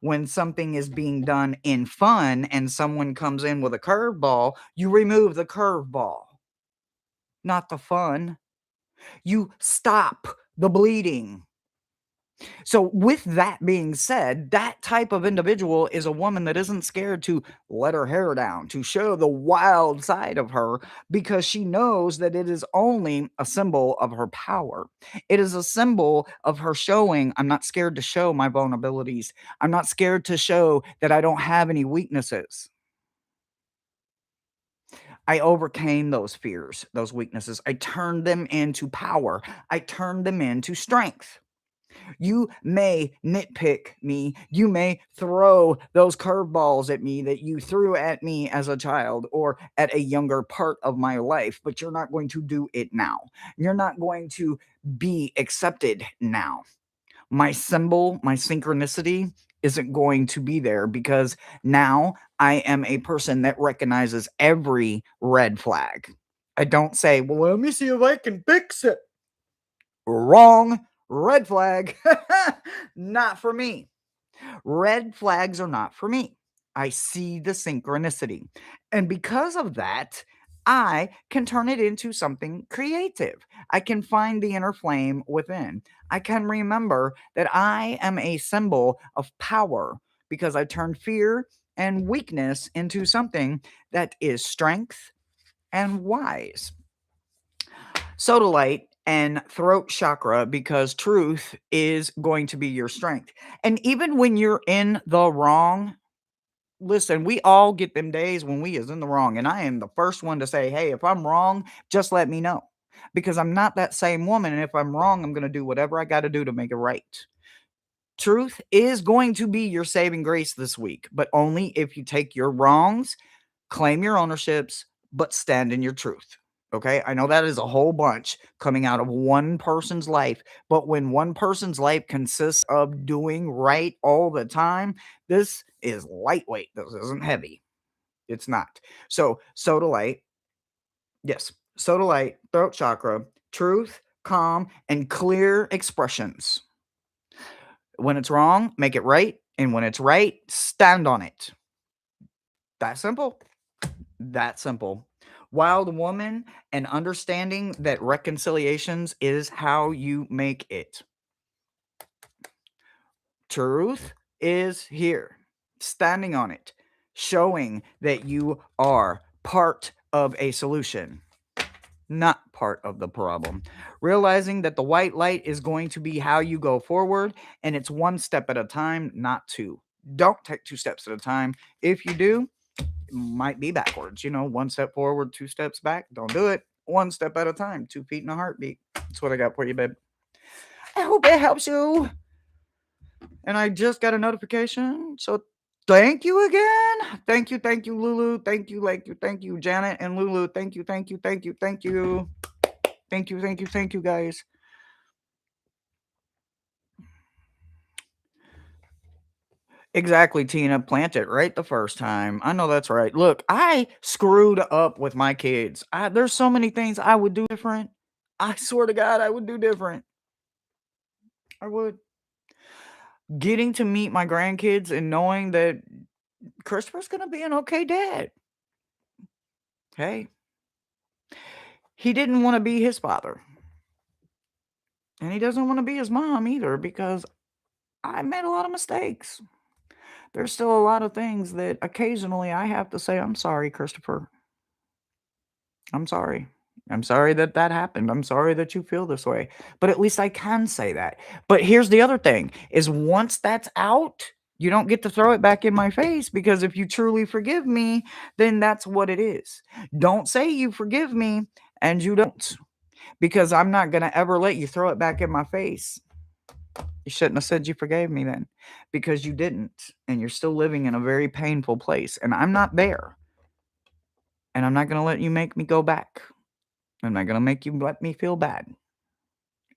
When something is being done in fun and someone comes in with a curveball, you remove the curveball, not the fun. You stop the bleeding. So, with that being said, that type of individual is a woman that isn't scared to let her hair down, to show the wild side of her, because she knows that it is only a symbol of her power. It is a symbol of her showing, I'm not scared to show my vulnerabilities. I'm not scared to show that I don't have any weaknesses. I overcame those fears, those weaknesses. I turned them into power. I turned them into strength. You may nitpick me. You may throw those curveballs at me that you threw at me as a child or at a younger part of my life, but you're not going to do it now. You're not going to be accepted now. My symbol, my synchronicity isn't going to be there because now I am a person that recognizes every red flag. I don't say, well, let me see if I can fix it. Wrong. Red flag. Not for me. Red flags are not for me. I see the synchronicity. And because of that, I can turn it into something creative. I can find the inner flame within. I can remember that I am a symbol of power because I turned fear and weakness into something that is strength and wise. Sodalite and throat chakra, because truth is going to be your strength. And even when you're in the wrong, listen, we all get them days when we is in the wrong. And I am the first one to say, hey, if I'm wrong, just let me know. Because I'm not that same woman. And if I'm wrong, I'm going to do whatever I got to do to make it right. Truth is going to be your saving grace this week, but only if you take your wrongs, claim your ownerships, but stand in your truth. Okay, I know that is a whole bunch coming out of one person's life, but when one person's life consists of doing right all the time, this is lightweight. This isn't heavy. It's not. So, sodalite, yes, sodalite, throat chakra, truth, calm, and clear expressions. When it's wrong, make it right. And when it's right, stand on it. That simple. That simple. Wild woman and understanding that reconciliations is how you make it. Truth is here, standing on it, showing that you are part of a solution, not part of the problem. Realizing that the white light is going to be how you go forward, and it's one step at a time, not two. Don't take 2 steps at a time. If you do, might be backwards. You know, 1 step forward, 2 steps back. Don't do it. 1 step at a time, 2 feet in a heartbeat. That's what I got for you, babe. I hope it helps you. And I just got a notification. So thank you again. Thank you, Lulu. Thank you, Janet and Lulu. Thank you. Thank you, guys. Exactly, Tina. Plant it right the first time. I know that's right. Look, I screwed up with my kids. There's so many things I would do different. I swear to God, I would do different. I would. Getting to meet my grandkids and knowing that Christopher's gonna be an okay dad. Hey, he didn't want to be his father, and he doesn't want to be his mom either because I made a lot of mistakes. There's still a lot of things that occasionally I have to say, I'm sorry, Christopher. I'm sorry. I'm sorry that that happened. I'm sorry that you feel this way. But at least I can say that. But here's the other thing is once that's out, you don't get to throw it back in my face because if you truly forgive me, then that's what it is. Don't say you forgive me and you don't because I'm not going to ever let you throw it back in my face. You shouldn't have said you forgave me then because you didn't. And you're still living in a very painful place. And I'm not there. And I'm not going to let you make me go back. I'm not going to make you let me feel bad.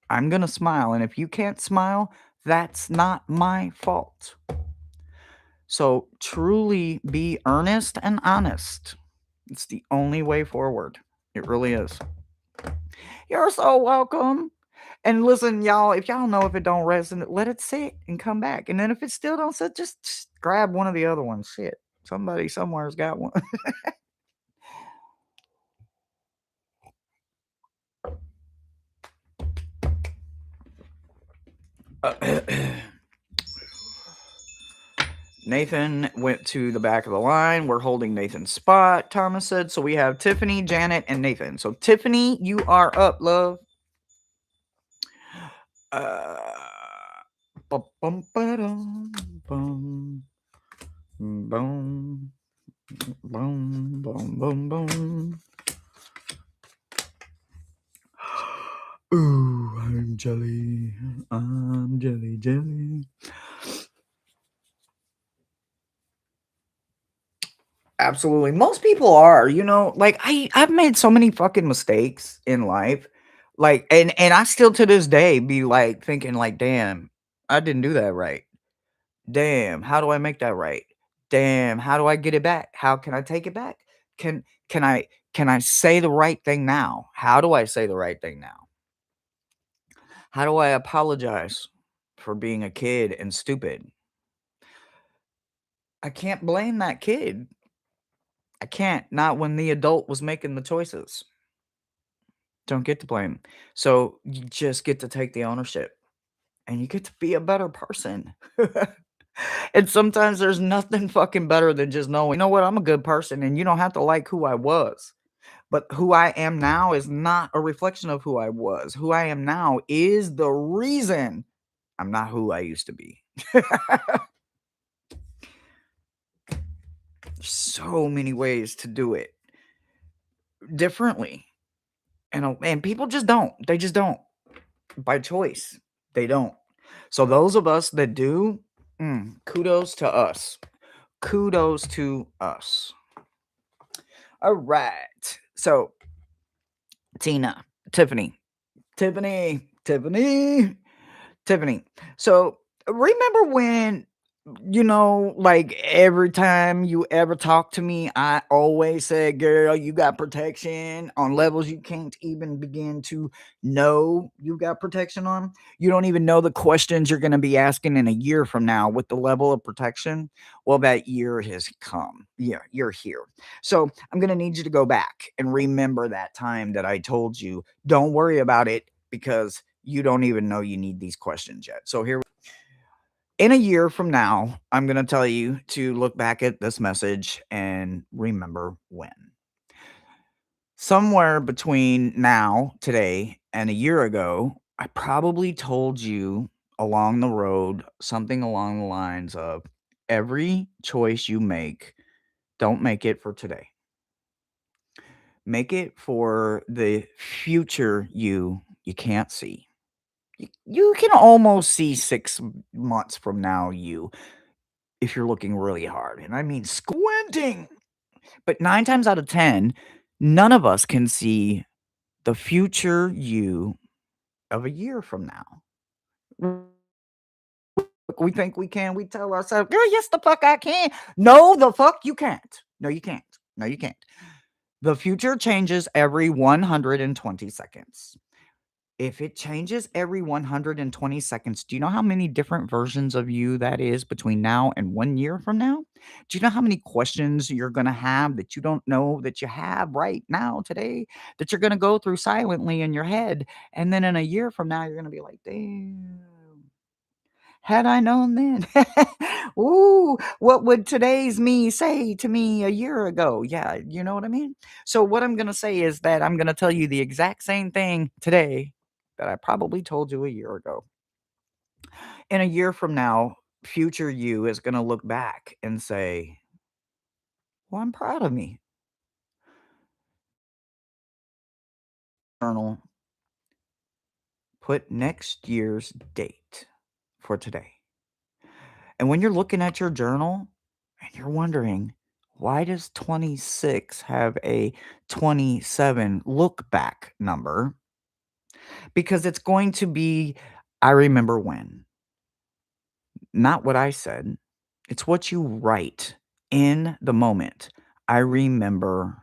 I'm going to smile. And if you can't smile, that's not my fault. So truly be earnest and honest. It's the only way forward. It really is. You're so welcome. And listen, y'all, if y'all know if it don't resonate, let it sit and come back. And then if it still don't sit, just grab one of the other ones. Shit. Somebody somewhere's got one. Nathan went to the back of the line. We're holding Nathan's spot, Thomas said. So we have Tiffany, Janet, and Nathan. So Tiffany, you are up, love. Uh, bum, bum, ba-dum, bum, bum, bum, bum, bum, bum. Ooh, I'm jelly. I'm jelly, jelly. Absolutely. Most people are, like I've made so many fucking mistakes in life. Like and I still to this day be like thinking like, damn, I didn't do that right. Damn, how do I make that right? Damn, how do I get it back? How can I take it back? Can can I can I say the right thing now? How do I say the right thing now? How do I apologize for being a kid and stupid? I can't blame that kid. I can't, not when the adult was making the choices. Don't get to blame. So you just get to take the ownership and you get to be a better person. And sometimes there's nothing fucking better than just knowing, you know what, I'm a good person and you don't have to like who I was. But who I am now is not a reflection of who I was. Who I am now is the reason I'm not who I used to be. So many ways to do it differently. And people just don't. They just don't. By choice. They don't. So those of us that do, kudos to us. Kudos to us. All right. So Tina, Tiffany, Tiffany, Tiffany, Tiffany. So remember when, like every time you ever talk to me, I always said, girl, you got protection on levels you can't even begin to know you got protection on. You don't even know the questions you're going to be asking in a year from now with the level of protection. Well, that year has come. Yeah, you're here. So I'm going to need you to go back and remember that time that I told you, don't worry about it because you don't even know you need these questions yet. So here in a year from now, I'm going to tell you to look back at this message and remember when. Somewhere between now, today, and a year ago, I probably told you along the road something along the lines of every choice you make, don't make it for today. Make it for the future you can't see. You can almost see 6 months from now if you're looking really hard, and I mean squinting. But 9 times out of 10, none of us can see the future you of a year from now. We think we can. We tell ourselves, "Girl, yes, the fuck I can." No, the fuck you can't. No, you can't. No, you can't. The future changes every 120 seconds. If it changes every 120 seconds, do you know how many different versions of you that is between now and 1 year from now? Do you know how many questions you're gonna have that you don't know that you have right now today, that you're gonna go through silently in your head, and then in a year from now, you're gonna be like, "Damn, had I known then." Ooh, what would today's me say to me a year ago? Yeah, you know what I mean? So what I'm gonna say is that I'm gonna tell you the exact same thing today that I probably told you a year ago. In a year from now, future you is gonna look back and say, "Well, I'm proud of me." Journal, put next year's date for today. And when you're looking at your journal and you're wondering, why does 26 have a 27 look back number? Because it's going to be, I remember when, not what I said. It's what you write in the moment. I remember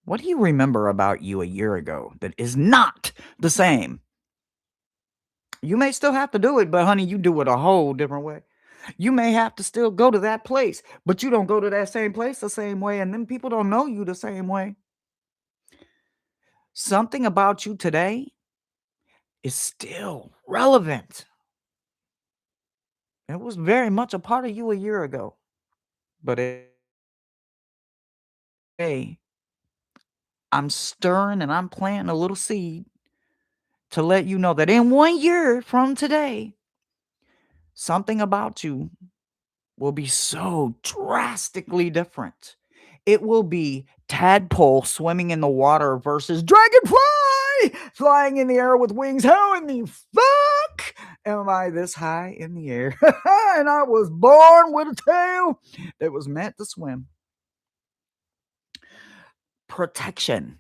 What do you remember about you a year ago that is not the same? You may still have to do it, but honey, you do it a whole different way. You may have to still go to that place, but you don't go to that same place the same way, and then people don't know you the same way. Something about you today is still relevant. It was very much a part of you a year ago. But hey, I'm stirring and I'm planting a little seed to let you know that in 1 year from today, something about you will be so drastically different. It will be tadpole swimming in the water versus dragonfly flying in the air with wings. How in the fuck am I this high in the air? And I was born with a tail that was meant to swim. Protection.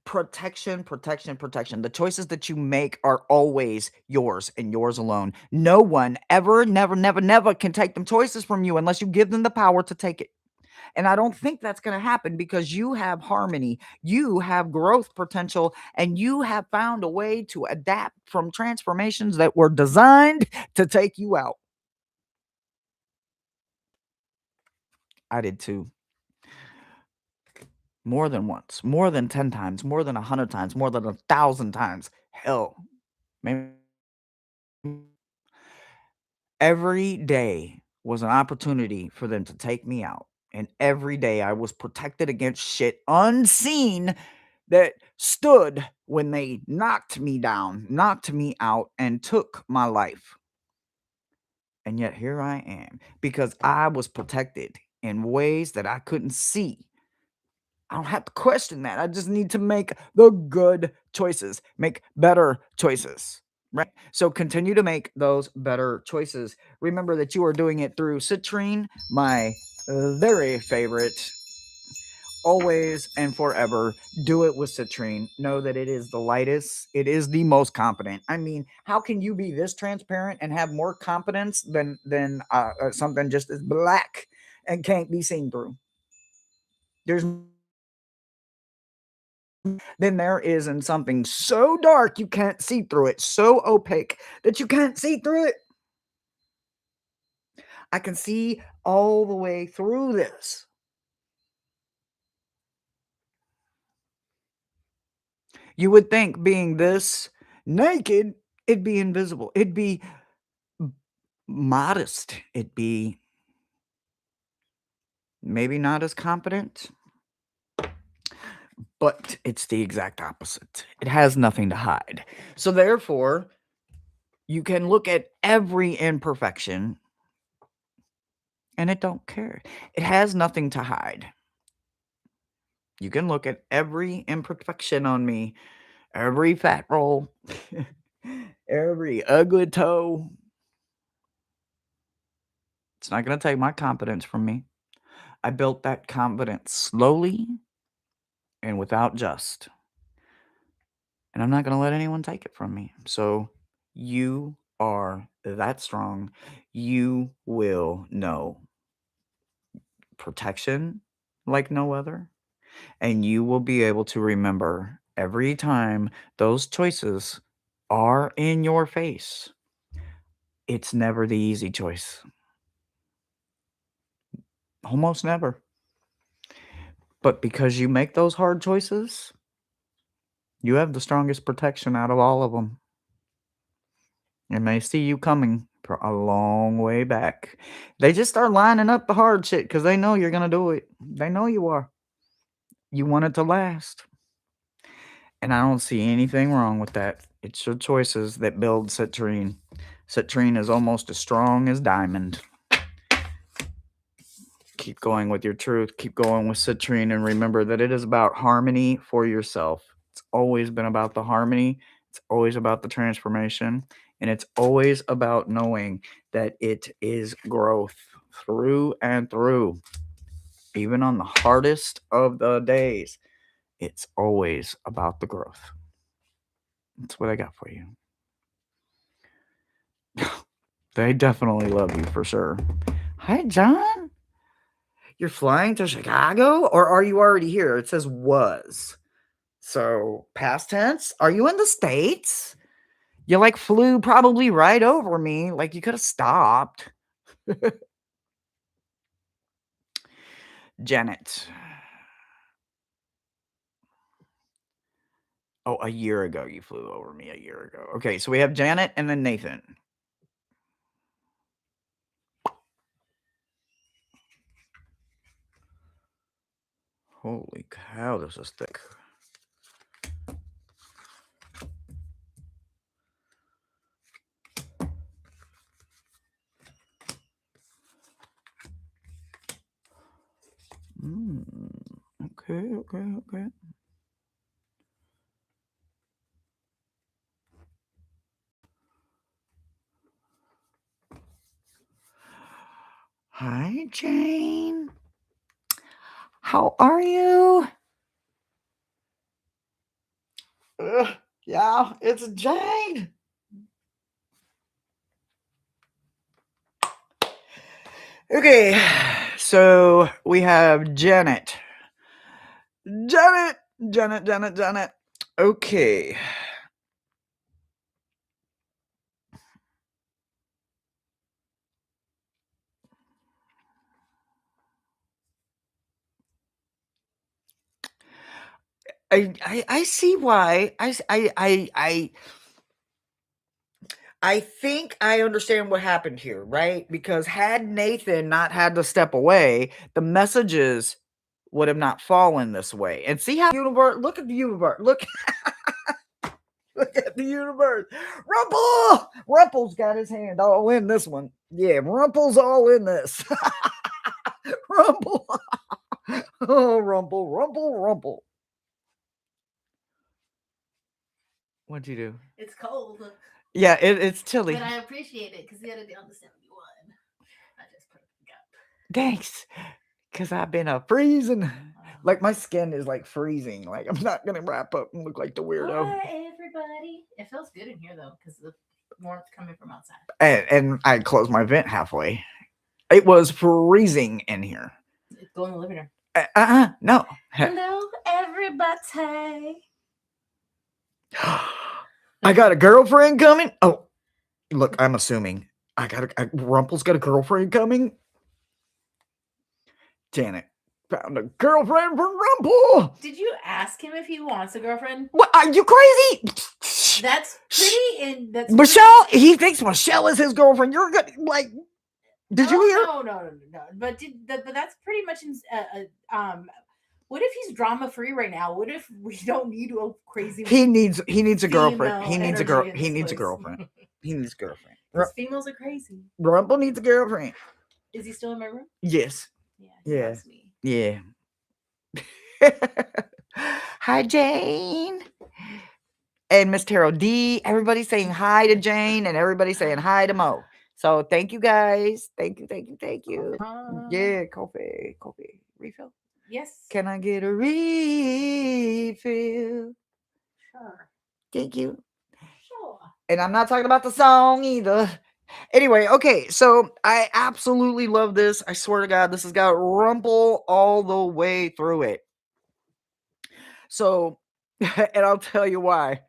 Protection, protection, protection. The choices that you make are always yours and yours alone. No one ever, never, never, never can take them choices from you unless you give them the power to take it. And I don't think that's going to happen because you have harmony, you have growth potential, and you have found a way to adapt from transformations that were designed to take you out. I did too. More than once, more than 10 times, more than 100 times, more than 1,000 times. Hell, maybe every day was an opportunity for them to take me out. And every day I was protected against shit unseen that stood when they knocked me down, knocked me out, and took my life. And yet here I am because I was protected in ways that I couldn't see. I don't have to question that. I just need to make the good choices, make better choices, right? So continue to make those better choices. Remember that you are doing it through citrine, my very favorite. Always and forever do it with citrine. Know that it is the lightest, it is the most confident. I mean, how can you be this transparent and have more confidence than something just as black and can't be seen through? There's Then there is in something so dark you can't see through it, so opaque that you can't see through it. I can see all the way through this. You would think being this naked, it'd be invisible. It'd be modest. It'd be maybe not as confident, but it's the exact opposite. It has nothing to hide. So therefore, you can look at every imperfection and it don't care. It has nothing to hide. You can look at every imperfection on me, every fat roll, every ugly toe. It's not going to take my confidence from me. I built that confidence slowly and without just. And I'm not going to let anyone take it from me. So you are that strong. You will know protection like no other. And you will be able to remember every time those choices are in your face. It's never the easy choice. Almost never. But because you make those hard choices, you have the strongest protection out of all of them. And they see you coming for a long way back. They just start lining up the hard shit because they know you're going to do it. They know you are. You want it to last. And I don't see anything wrong with that. It's your choices that build citrine. Citrine is almost as strong as diamond. Keep going with your truth. Keep going with citrine. And remember that it is about harmony for yourself. It's always been about the harmony. It's always about the transformation. And it's always about knowing that it is growth through and through. Even on the hardest of the days, it's always about the growth. That's what I got for you. They definitely love you for sure. Hi, John. You're flying to Chicago? Or are you already here? It says was. So, past tense? Are you in the States? You, like, flew probably right over me. Like, you could have stopped. Janet. Oh, a year ago you flew over me a year ago. Okay, so we have Janet and then Nathan. Holy cow, this is thick. Okay. Hi, Jane. How are you? Yeah, it's Jane. Okay, so we have Janet. Janet. Okay. I see why. I think I understand what happened here, right? Because had Nathan not had to step away, the messages would have not fallen this way. And see how universe, look at the universe. Look at the universe. Rumple's got his hand all in this one. Yeah, Rumple's all in this. Rumple. Oh, Rumple. What'd you do? It's cold. Yeah, it's chilly. But I appreciate it because the other day on the 71, I just put it up. Thanks. Because I've been freezing. Like, my skin is, like, freezing. Like, I'm not going to wrap up and look like the weirdo. Hi, everybody. It feels good in here, though, because the warmth coming from outside. And I closed my vent halfway. It was freezing in here. Go in the living room. No. Hello, everybody. I got a girlfriend coming. Oh, look, I'm assuming. Rumple's got a girlfriend coming. Janet found a girlfriend for Rumple. Did you ask him if he wants a girlfriend? What? Are you crazy? That's pretty. That's Michelle. Pretty... He thinks Michelle is his girlfriend. You're good. Like, did you hear? No. But that's pretty much. What if he's drama free right now? What if we don't need a crazy? He needs a girlfriend. He needs a girl. He needs a girlfriend. He needs a girlfriend. Females are crazy. Rumple needs a girlfriend. Is he still in my room? Yes. Yeah. Yeah. Hi, Jane. And Miss Tarot D. Everybody's saying hi to Jane, and everybody's saying hi to Mo. So thank you guys. Thank you. Yeah, coffee. Refill. Yes. Can I get a refill? Sure. Thank you. Sure. And I'm not talking about the song either. Anyway, okay, so I absolutely love this. I swear to God, this has got Rumple all the way through it. So, and I'll tell you why.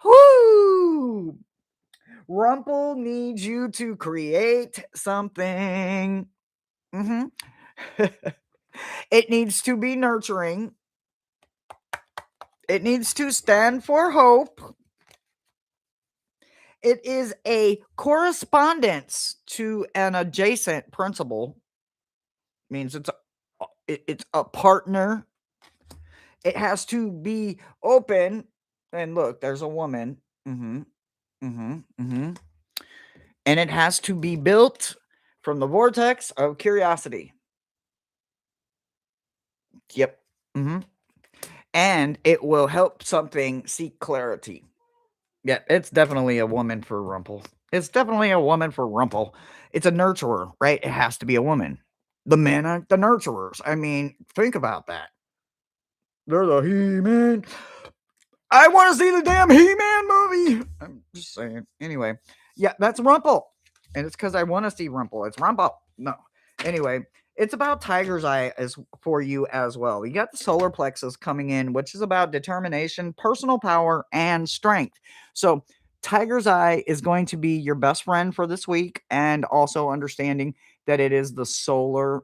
Woo! Rumple needs you to create something. It needs to be nurturing. It needs to stand for hope. It is a correspondence to an adjacent principle. Means it's a partner. It has to be open. And look, there's a woman. And it has to be built from the vortex of curiosity. Yep. And it will help something seek clarity. Yeah, it's definitely a woman for Rumple. It's definitely a woman for Rumple. It's a nurturer, right? It has to be a woman. The men are the nurturers. I mean, think about that. They're the He-Man. I want to see the damn He-Man movie. I'm just saying. Anyway, yeah, that's Rumple. And it's because I want to see Rumple. It's Rumple. No. Anyway, it's about tiger's eye as for you as well. You got the solar plexus coming in, which is about determination, personal power, and strength. So tiger's eye is going to be your best friend for this week, and also understanding that it is the solar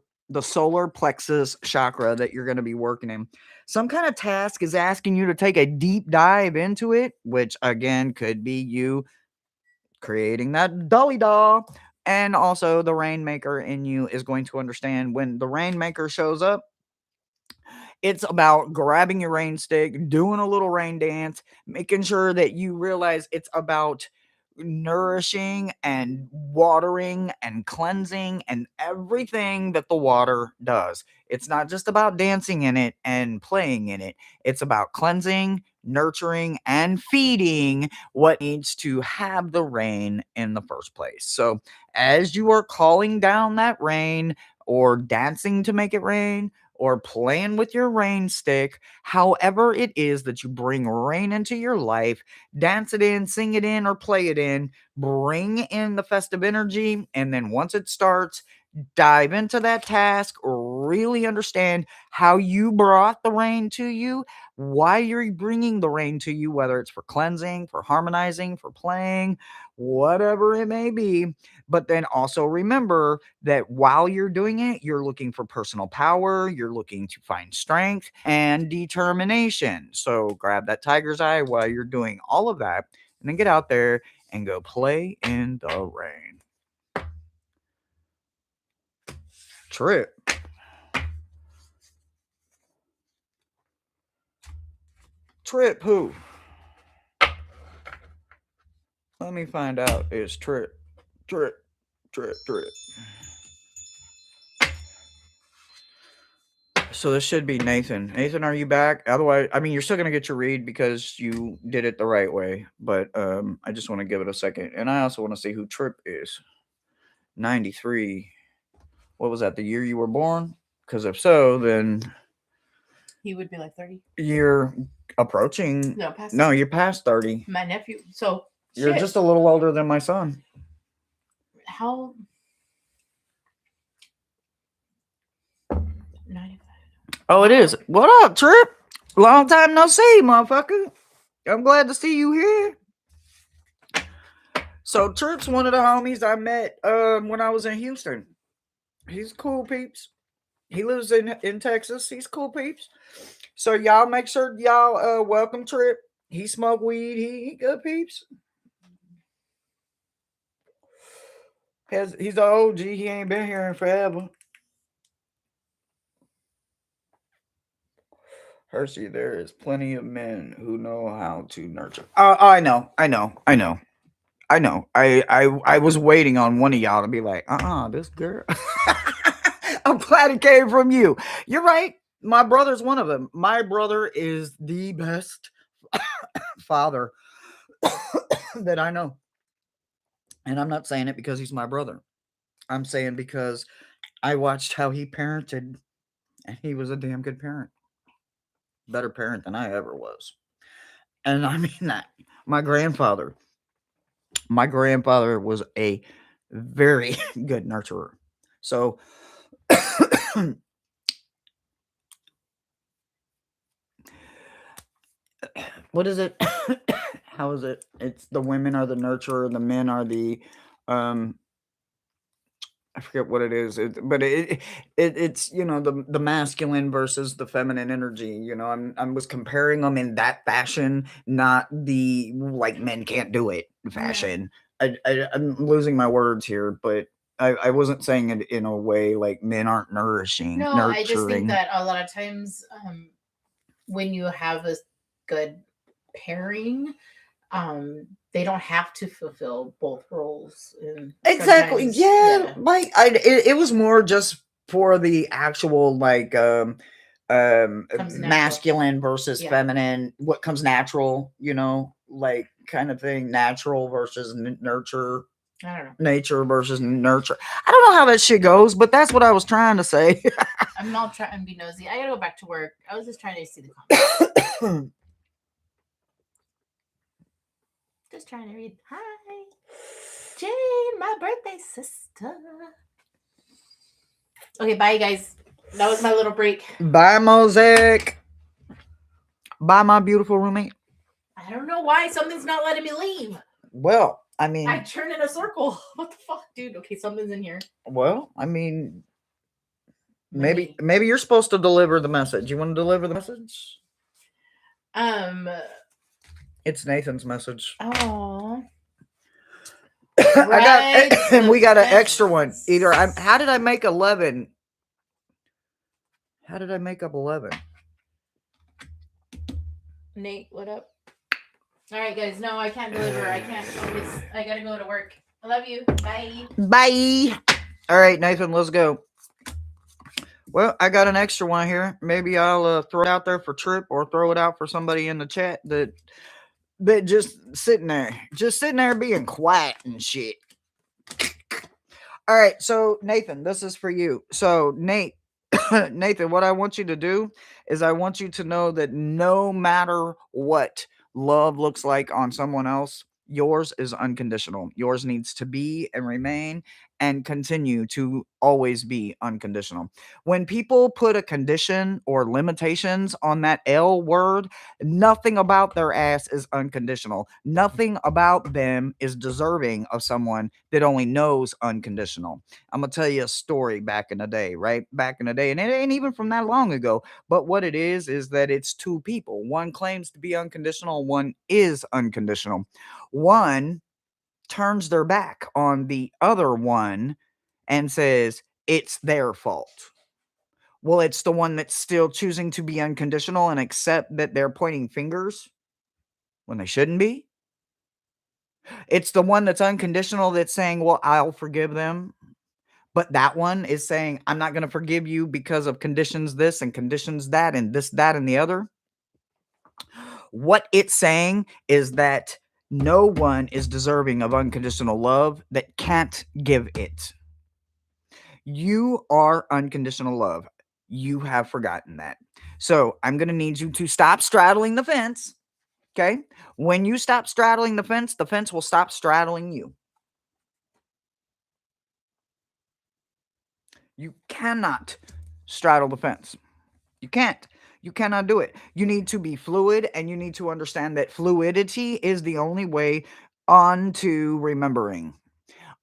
plexus chakra that you're going to be working in. Some kind of task is asking you to take a deep dive into it, which again could be you creating that dolly doll. And also, the rainmaker in you is going to understand when the rainmaker shows up, it's about grabbing your rain stick, doing a little rain dance, making sure that you realize it's about nourishing and watering and cleansing and everything that the water does. It's not just about dancing in it and playing in it, it's about cleansing, nurturing, and feeding what needs to have the rain in the first place. So, as you are calling down that rain or dancing to make it rain, or playing with your rain stick, however it is that you bring rain into your life, dance it in, sing it in, or play it in, bring in the festive energy. And then once it starts, dive into that task, really understand how you brought the rain to you, why you're bringing the rain to you, whether it's for cleansing, for harmonizing, for playing, whatever it may be. But then also remember that while you're doing it, you're looking for personal power, you're looking to find strength and determination. So grab that tiger's eye while you're doing all of that, and then get out there and go play in the rain. Trip. Trip who? Let me find out. It's Trip. Trip. Trip. Trip. So this should be Nathan. Nathan, are you back? Otherwise, I mean, you're still gonna get your read because you did it the right way. But I just want to give it a second, and I also want to see who Trip is. 93. What was that? The year you were born? Because if so, then He would be like 30. you're approaching. No, past No, 30. you're past 30. My nephew. So You're shit. just a little older than my son. How 95. Oh, it is. What up, Trip? Long time no see, motherfucker. I'm glad to see you here. So Trip's one of the homies I met when I was in Houston. He's cool peeps. He lives in Texas. He's cool peeps. So y'all make sure y'all welcome Trip. He smoke weed. He good peeps. He's the OG. He ain't been here in forever. Hershey, there is plenty of men who know how to nurture. I know, I know, I know, I know. I was waiting on one of y'all to be like, this girl. I'm glad it came from you. You're right. My brother's one of them. My brother is the best father that I know. And I'm not saying it because he's my brother. I'm saying because I watched how he parented, and he was a damn good parent. Better parent than I ever was. And I mean that. My grandfather, my grandfather was a very good nurturer. So what is it? How is it? It's the women are the nurturer, the men are the um I forget what it is, but it's the masculine versus the feminine energy. I was comparing them in that fashion, not the like men can't do it Yeah. fashion. I'm losing my words here, but I wasn't saying it in a way like men aren't No, I just think nurturing. that a lot of times when you have a good pairing, they don't have to fulfill both roles. And Exactly. sometimes, Yeah. yeah, Like it was more just for the actual like comes natural. masculine versus Yeah. feminine, what comes natural, like kind of thing, natural versus nurture, I don't know. nature versus nurture. I don't know how that shit goes, but that's what I was trying to say. I'm not trying to be nosy. I gotta go back to work. I was just trying to see the comments. Just trying to read. Hi, Jane, my birthday sister. Okay, bye guys. That was my little break. Bye, Mosaic. Bye, my beautiful roommate. I don't know why something's not letting me leave. Well, I I mean, turned in a circle. What the fuck, dude? Okay, something's in here. Let maybe me. maybe you're supposed to deliver the message. You want to deliver the message? Um. It's Nathan's message. Oh. I got, Rides and the we got an extra one. fence. Either how did I make 11? How did I make up 11? Nate, what up? All right, guys. No, I can't deliver. I can't. I gotta go to work. I love you. Bye. Bye. All right, Nathan, let's go. Well, I got an extra one here. Maybe I'll throw it out there for Trip or throw it out for somebody in the chat that just sitting there being quiet and shit. All right, so Nathan, this is for you. So Nate, Nathan, what I want you to do is I want you to know that no matter what love looks like on someone else, yours is unconditional. Yours needs to be and remain and continue to always be unconditional. When people put a condition or limitations on that L word, nothing about their ass is unconditional. Nothing about them is deserving of someone that only knows unconditional. I'm gonna tell you a story back in the day, right? Back in the day, and it ain't even from that long ago. But what it is that it's two people. One claims to be unconditional, one is unconditional. One turns their back on the other one and says it's their fault. Well, it's the one that's still choosing to be unconditional and accept that they're pointing fingers when they shouldn't be. It's the one that's unconditional that's saying, well, I'll forgive them. But that one is saying, I'm not going to forgive you because of conditions this and conditions that and this, that, and the other. What it's saying is that no one is deserving of unconditional love that can't give it. You are unconditional love. You have forgotten that. So I'm going to need you to stop straddling the fence. Okay. When you stop straddling the fence will stop straddling you. You cannot straddle the fence. You can't. You cannot do it. You need to be fluid and you need to understand that fluidity is the only way on to remembering.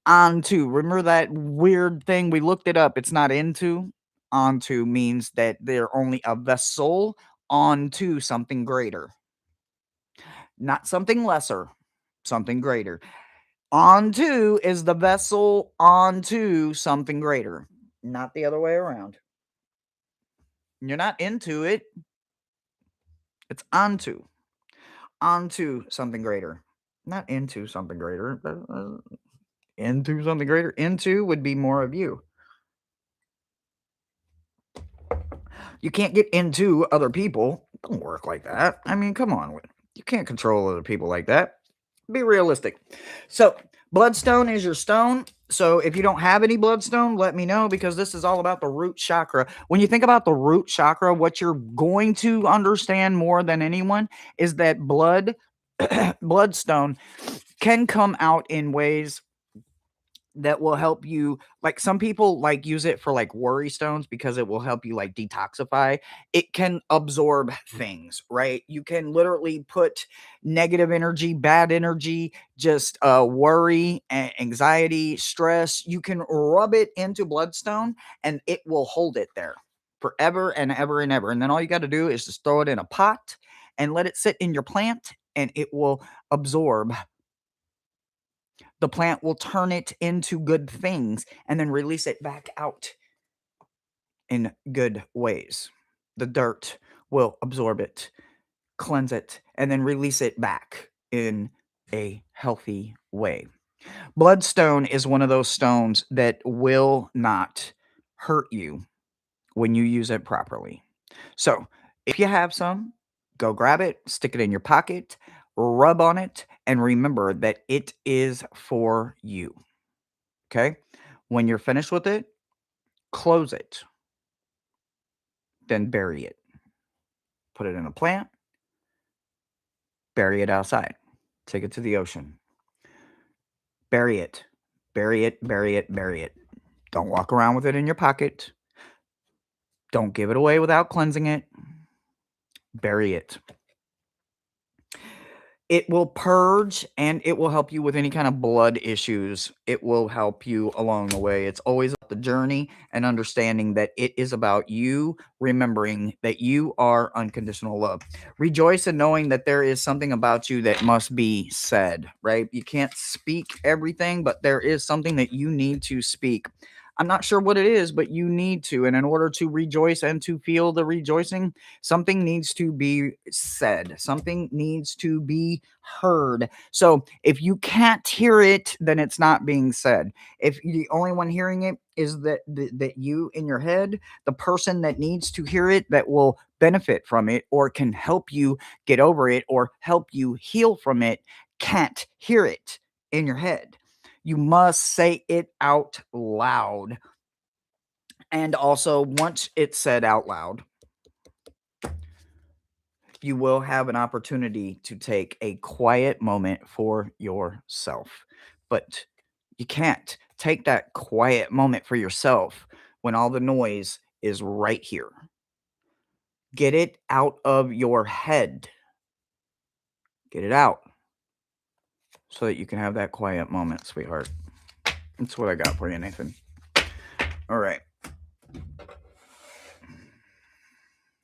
On to. Remember that weird thing? We looked it up. It's not into. Onto means that they're only a vessel onto something greater. Not something lesser, something greater. Onto is the vessel onto something greater, not the other way around. You're not into it, it's onto something greater, not into something greater. Into something greater. Into would be more of you. You can't get into other people. It don't work like that. I mean, come on. You can't control other people like that. Be realistic. So, bloodstone is your stone. So, if you don't have any bloodstone, let me know because this is all about the root chakra. When you think about the root chakra, what you're going to understand more than anyone is that bloodstone can come out in ways that will help you. Like some people like use it for like worry stones because it will help you like detoxify. It can absorb things, right? You can literally put negative energy, bad energy, just worry, anxiety, stress. You can rub it into bloodstone and it will hold it there forever and ever and ever. And then all you got to do is just throw it in a pot and let it sit in your plant and it will absorb. The plant will turn it into good things and then release it back out in good ways. The dirt will absorb it, cleanse it, and then release it back in a healthy way. Bloodstone is one of those stones that will not hurt you when you use it properly. So, if you have some, go grab it, stick it in your pocket, rub on it, and remember that it is for you. Okay? When you're finished with it, close it, then bury it. Put it in a plant, bury it outside, take it to the ocean. Bury it, bury it, bury it, bury it. Don't walk around with it in your pocket. Don't give it away without cleansing it. Bury it. It will purge and it will help you with any kind of blood issues. It will help you along the way. It's always about the journey and understanding that it is about you remembering that you are unconditional love. Rejoice in knowing that there is something about you that must be said, right? You can't speak everything, but there is something that you need to speak. I'm not sure what it is, but you need to. And in order to rejoice and to feel the rejoicing, something needs to be said, something needs to be heard. So if you can't hear it, then it's not being said. If the only one hearing it is that you in your head, the person that needs to hear it, that will benefit from it or can help you get over it or help you heal from it, can't hear it in your head. You must say it out loud. And also, once it's said out loud, you will have an opportunity to take a quiet moment for yourself. But you can't take that quiet moment for yourself when all the noise is right here. Get it out of your head. Get it out so that you can have that quiet moment, sweetheart. That's what I got for you, Nathan. All right.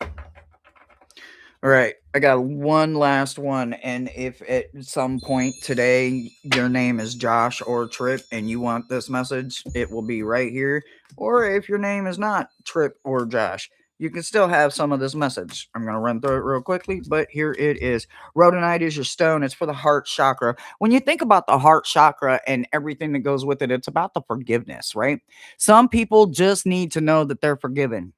All right, I got one last one. And if at some point today your name is Josh or Trip and you want this message, it will be right here. Or if your name is not Trip or Josh, you can still have some of this message. I'm going to run through it real quickly, but here it is. Rhodonite is your stone. It's for the heart chakra. When you think about the heart chakra and everything that goes with it, it's about the forgiveness, right? Some people just need to know that they're forgiven.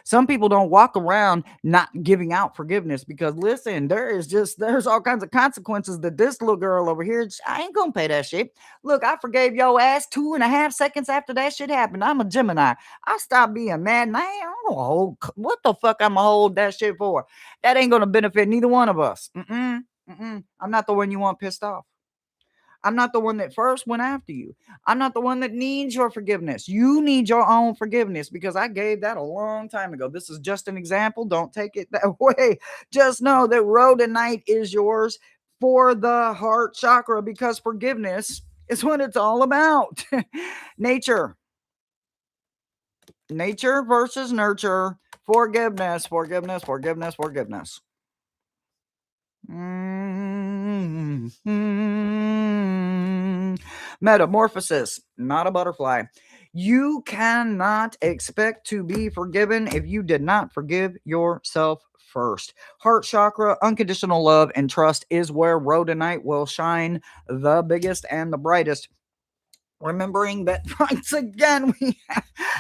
Some people don't walk around not giving out forgiveness because listen, there's all kinds of consequences that this little girl over here, I ain't gonna pay that shit. Look, I forgave your ass 2.5 seconds after that shit happened. I'm a Gemini. I stopped being mad and I'm gonna hold what the fuck I'm gonna hold that shit for. That ain't gonna benefit neither one of us. I'm not the one you want pissed off. I'm not the one that first went after you. I'm not the one that needs your forgiveness. You need your own forgiveness because I gave that a long time ago. This is just an example. Don't take it that way. Just know that rhodonite is yours for the heart chakra because forgiveness is what it's all about. Nature. Nature versus nurture. Forgiveness, forgiveness, forgiveness, forgiveness. Metamorphosis, not a butterfly. You cannot expect to be forgiven if you did not forgive yourself first. Heart chakra, unconditional love, and trust is where rhodonite will shine the biggest and the brightest. Remembering that once again,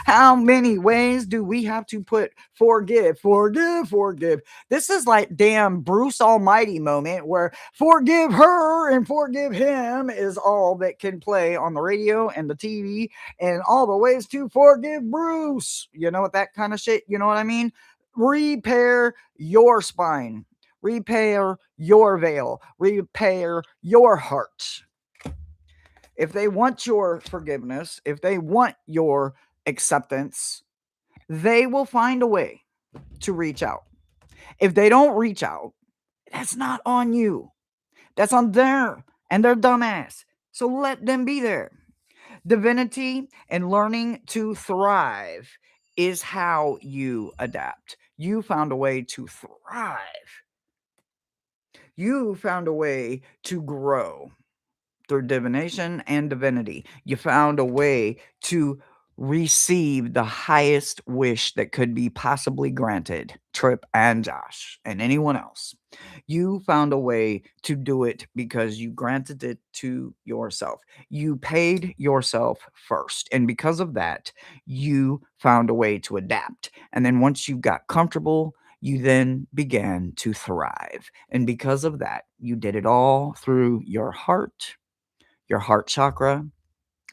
how many ways do we have to put forgive, forgive, forgive? This is like damn Bruce Almighty moment where forgive her and forgive him is all that can play on the radio and the TV and all the ways to forgive Bruce. You know what that kind of shit, you know what I mean? Repair your spine, repair your veil, repair your heart. If they want your forgiveness, if they want your acceptance, they will find a way to reach out. If they don't reach out, that's not on you. That's on them and their dumbass. So let them be there. Divinity and learning to thrive is how you adapt. You found a way to thrive. You found a way to grow through divination and divinity. You found a way to receive the highest wish that could be possibly granted, Trip and Josh and anyone else. You found a way to do it because you granted it to yourself. You paid yourself first. And because of that, you found a way to adapt. And then once you got comfortable, you then began to thrive. And because of that, you did it all through your heart chakra,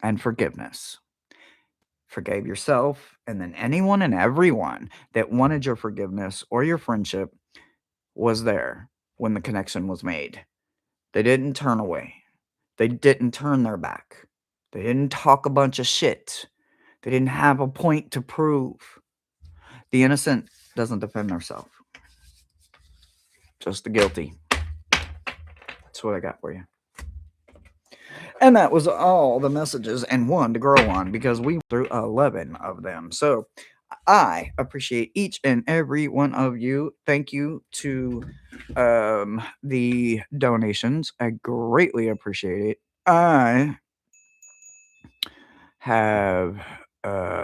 and forgiveness. Forgave yourself, and then anyone and everyone that wanted your forgiveness or your friendship was there when the connection was made. They didn't turn away, they didn't turn their back, they didn't talk a bunch of shit, they didn't have a point to prove. The innocent doesn't defend themselves, just the guilty. That's what I got for you. And that was all the messages and one to grow on because we went through 11 of them. So I appreciate each and every one of you. Thank you to the donations. I greatly appreciate it. I have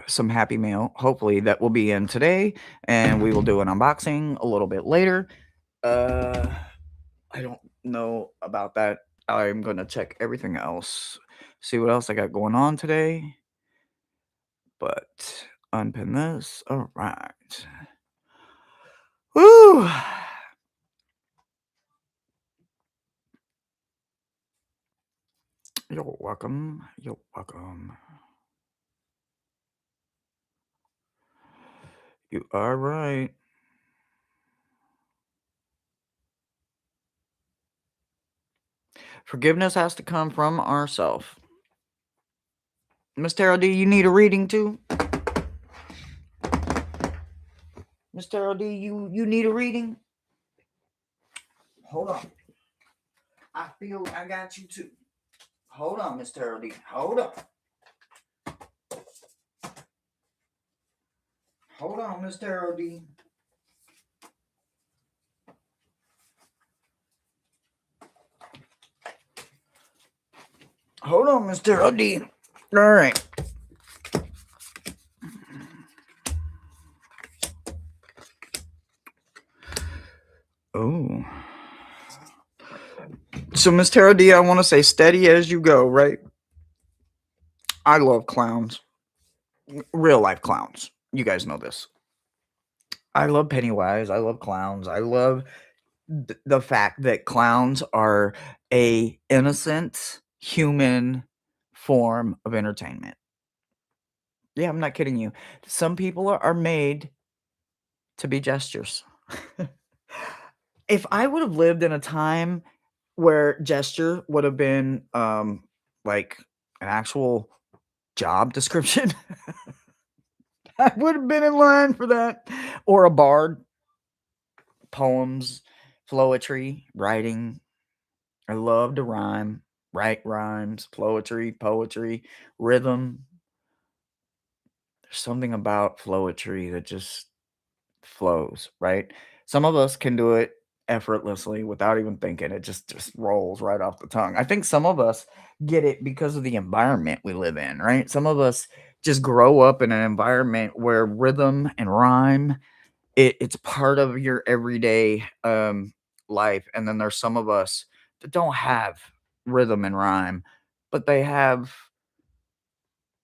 some happy mail, hopefully, that will be in today, and we will do an unboxing a little bit later. I don't know about that. I'm going to check everything else, see what else I got going on today. But unpin this. All right. Woo! You're welcome. You're welcome. You are right. Forgiveness has to come from ourself. Miss Tara D, you need a reading too? Miss Tara D, you need a reading? Hold on. I feel I got you too. Hold on, Miss Tara D. Hold on. Hold on, Miss Tara D. Hold on, Miss Tara D. All right. Oh. So, Miss Tara D, I want to say steady as you go, right? I love clowns. Real life clowns. You guys know this. I love Pennywise. I love clowns. I love the fact that clowns are a innocent human form of entertainment. Yeah, I'm not kidding you. Some people are made to be gestures. If I would have lived in a time where gesture would have been like an actual job description, I would have been in line for that. Or a bard, poems, poetry, writing. I love to rhyme, write rhymes, poetry, rhythm. There's something about poetry that just flows, right? Some of us can do it effortlessly without even thinking. It just rolls right off the tongue. I think some of us get it because of the environment we live in, right? Some of us just grow up in an environment where rhythm and rhyme it's part of your everyday life. And then there's some of us that don't have rhythm and rhyme, but they have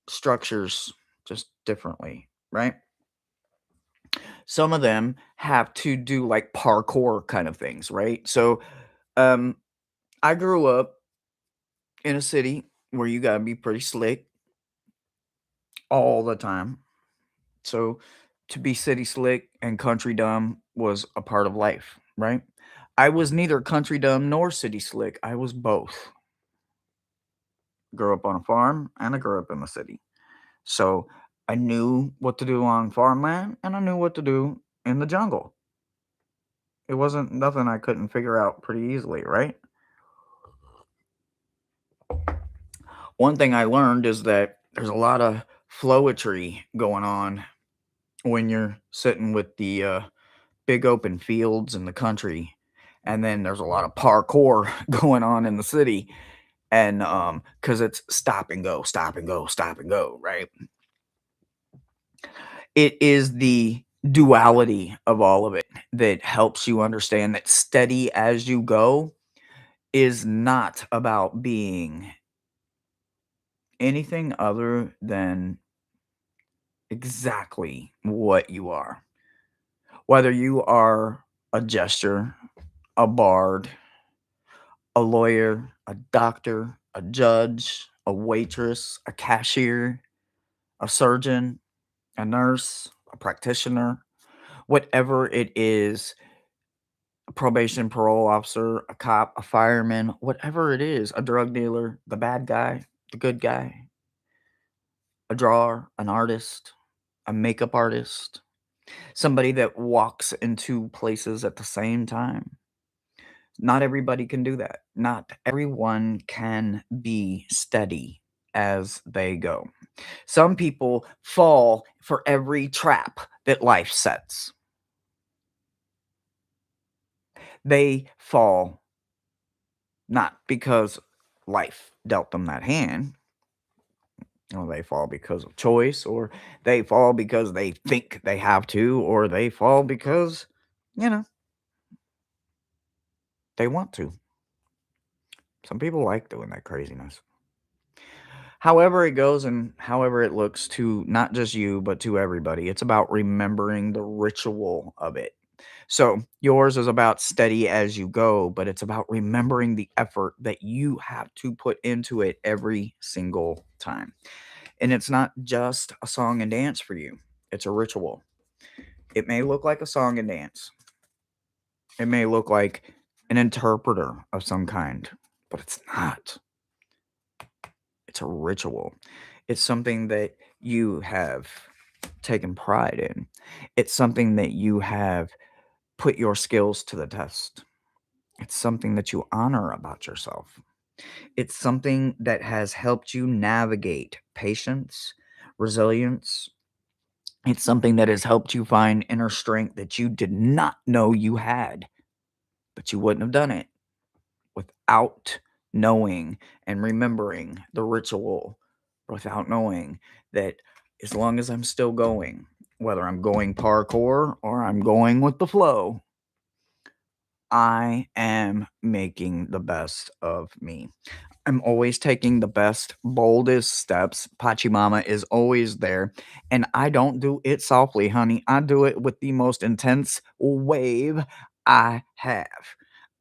structures just differently, right? Some of them have to do like parkour kind of things, right? So, um, I grew up in a city where you gotta be pretty slick all the time. So, to be city slick and country dumb was a part of life, right? I was neither country dumb nor city slick. I was both. Grew up on a farm and I grew up in the city. So, I knew what to do on farmland and I knew what to do in the jungle. It wasn't nothing I couldn't figure out pretty easily, right? One thing I learned is that there's a lot of flowetry going on when you're sitting with the big open fields in the country, and then there's a lot of parkour going on in the city, and because it's stop and go, stop and go, stop and go, right? It is the duality of all of it that helps you understand that steady as you go is not about being anything other than exactly what you are. Whether you are a jester, a bard, a lawyer, a doctor, a judge, a waitress, a cashier, a surgeon, a nurse, a practitioner, whatever it is, a probation parole officer, a cop, a fireman, whatever it is, a drug dealer, the bad guy, the good guy, a drawer, an artist, a makeup artist, somebody that walks into places at the same time. Not everybody can do that. Not everyone can be steady as they go. Some people fall for every trap that life sets. They fall not because life dealt them that hand, or they fall because of choice, or they fall because they think they have to, or they fall because, you know, they want to. Some people like doing that craziness. However it goes and however it looks to not just you, but to everybody, it's about remembering the ritual of it. So yours is about steady as you go, but it's about remembering the effort that you have to put into it every single time. And it's not just a song and dance for you, it's a ritual. It may look like a song and dance, it may look like an interpreter of some kind, but it's not. It's a ritual. It's something that you have taken pride in. It's something that you have put your skills to the test. It's something that you honor about yourself. It's something that has helped you navigate patience, resilience. It's something that has helped you find inner strength that you did not know you had, but you wouldn't have done it without knowing and remembering the ritual, without knowing that as long as I'm still going, whether I'm going parkour or I'm going with the flow, I am making the best of me. I'm always taking the best, boldest steps. Pachimama is always there. And I don't do it softly, honey. I do it with the most intense wave I have.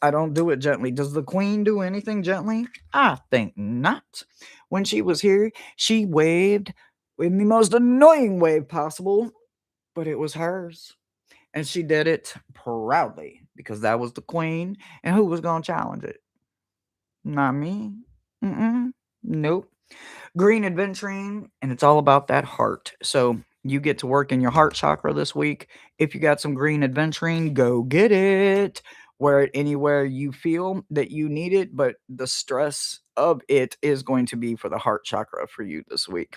I don't do it gently. Does the queen do anything gently? I think not. When she was here, she waved in the most annoying wave possible, but it was hers. And she did it proudly because that was the queen. And who was going to challenge it? Not me. Mm-mm. Nope. Green adventuring, and it's all about that heart. So you get to work in your heart chakra this week. If you got some green adventuring, go get it. Wear it anywhere you feel that you need it, but the stress of it is going to be for the heart chakra for you this week.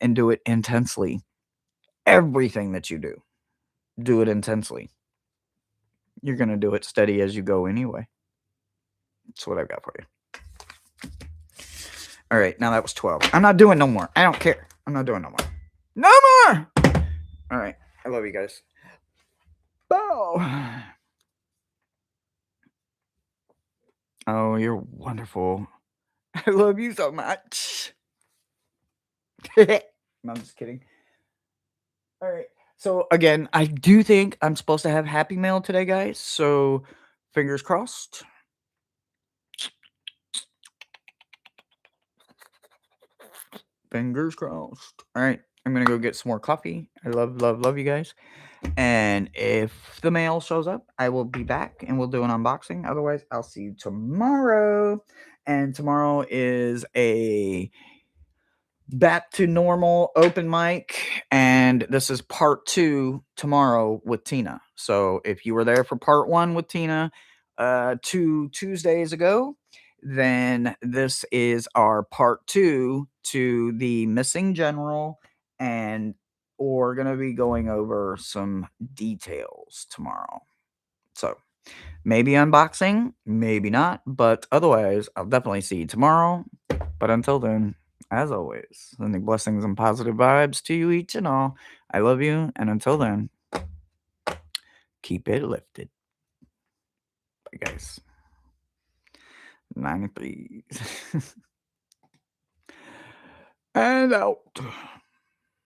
And do it intensely. Everything that you do it intensely. You're going to do it steady as you go anyway. That's what I've got for you. All right, now that was 12. I'm not doing no more. I don't care. I'm not doing no more. No more! All right, I love you guys. Bow. Oh, you're wonderful. I love you so much. No, I'm just kidding. All right. So again, I do think I'm supposed to have Happy Mail today, guys. So fingers crossed. Fingers crossed. All right. I'm gonna go get some more coffee. I love you guys. And if the mail shows up, I will be back and we'll do an unboxing. Otherwise, I'll see you tomorrow. And tomorrow is a back to normal open mic. And this is part 2 tomorrow with Tina. So if you were there for part 1 with Tina 2 Tuesdays ago, then this is our part 2 to the missing general, and we're going to be going over some details tomorrow. So maybe unboxing, maybe not, but otherwise, I'll definitely see you tomorrow. But until then, as always, sending blessings and positive vibes to you each and all. I love you, and until then, keep it lifted. Bye, guys. 93. And out.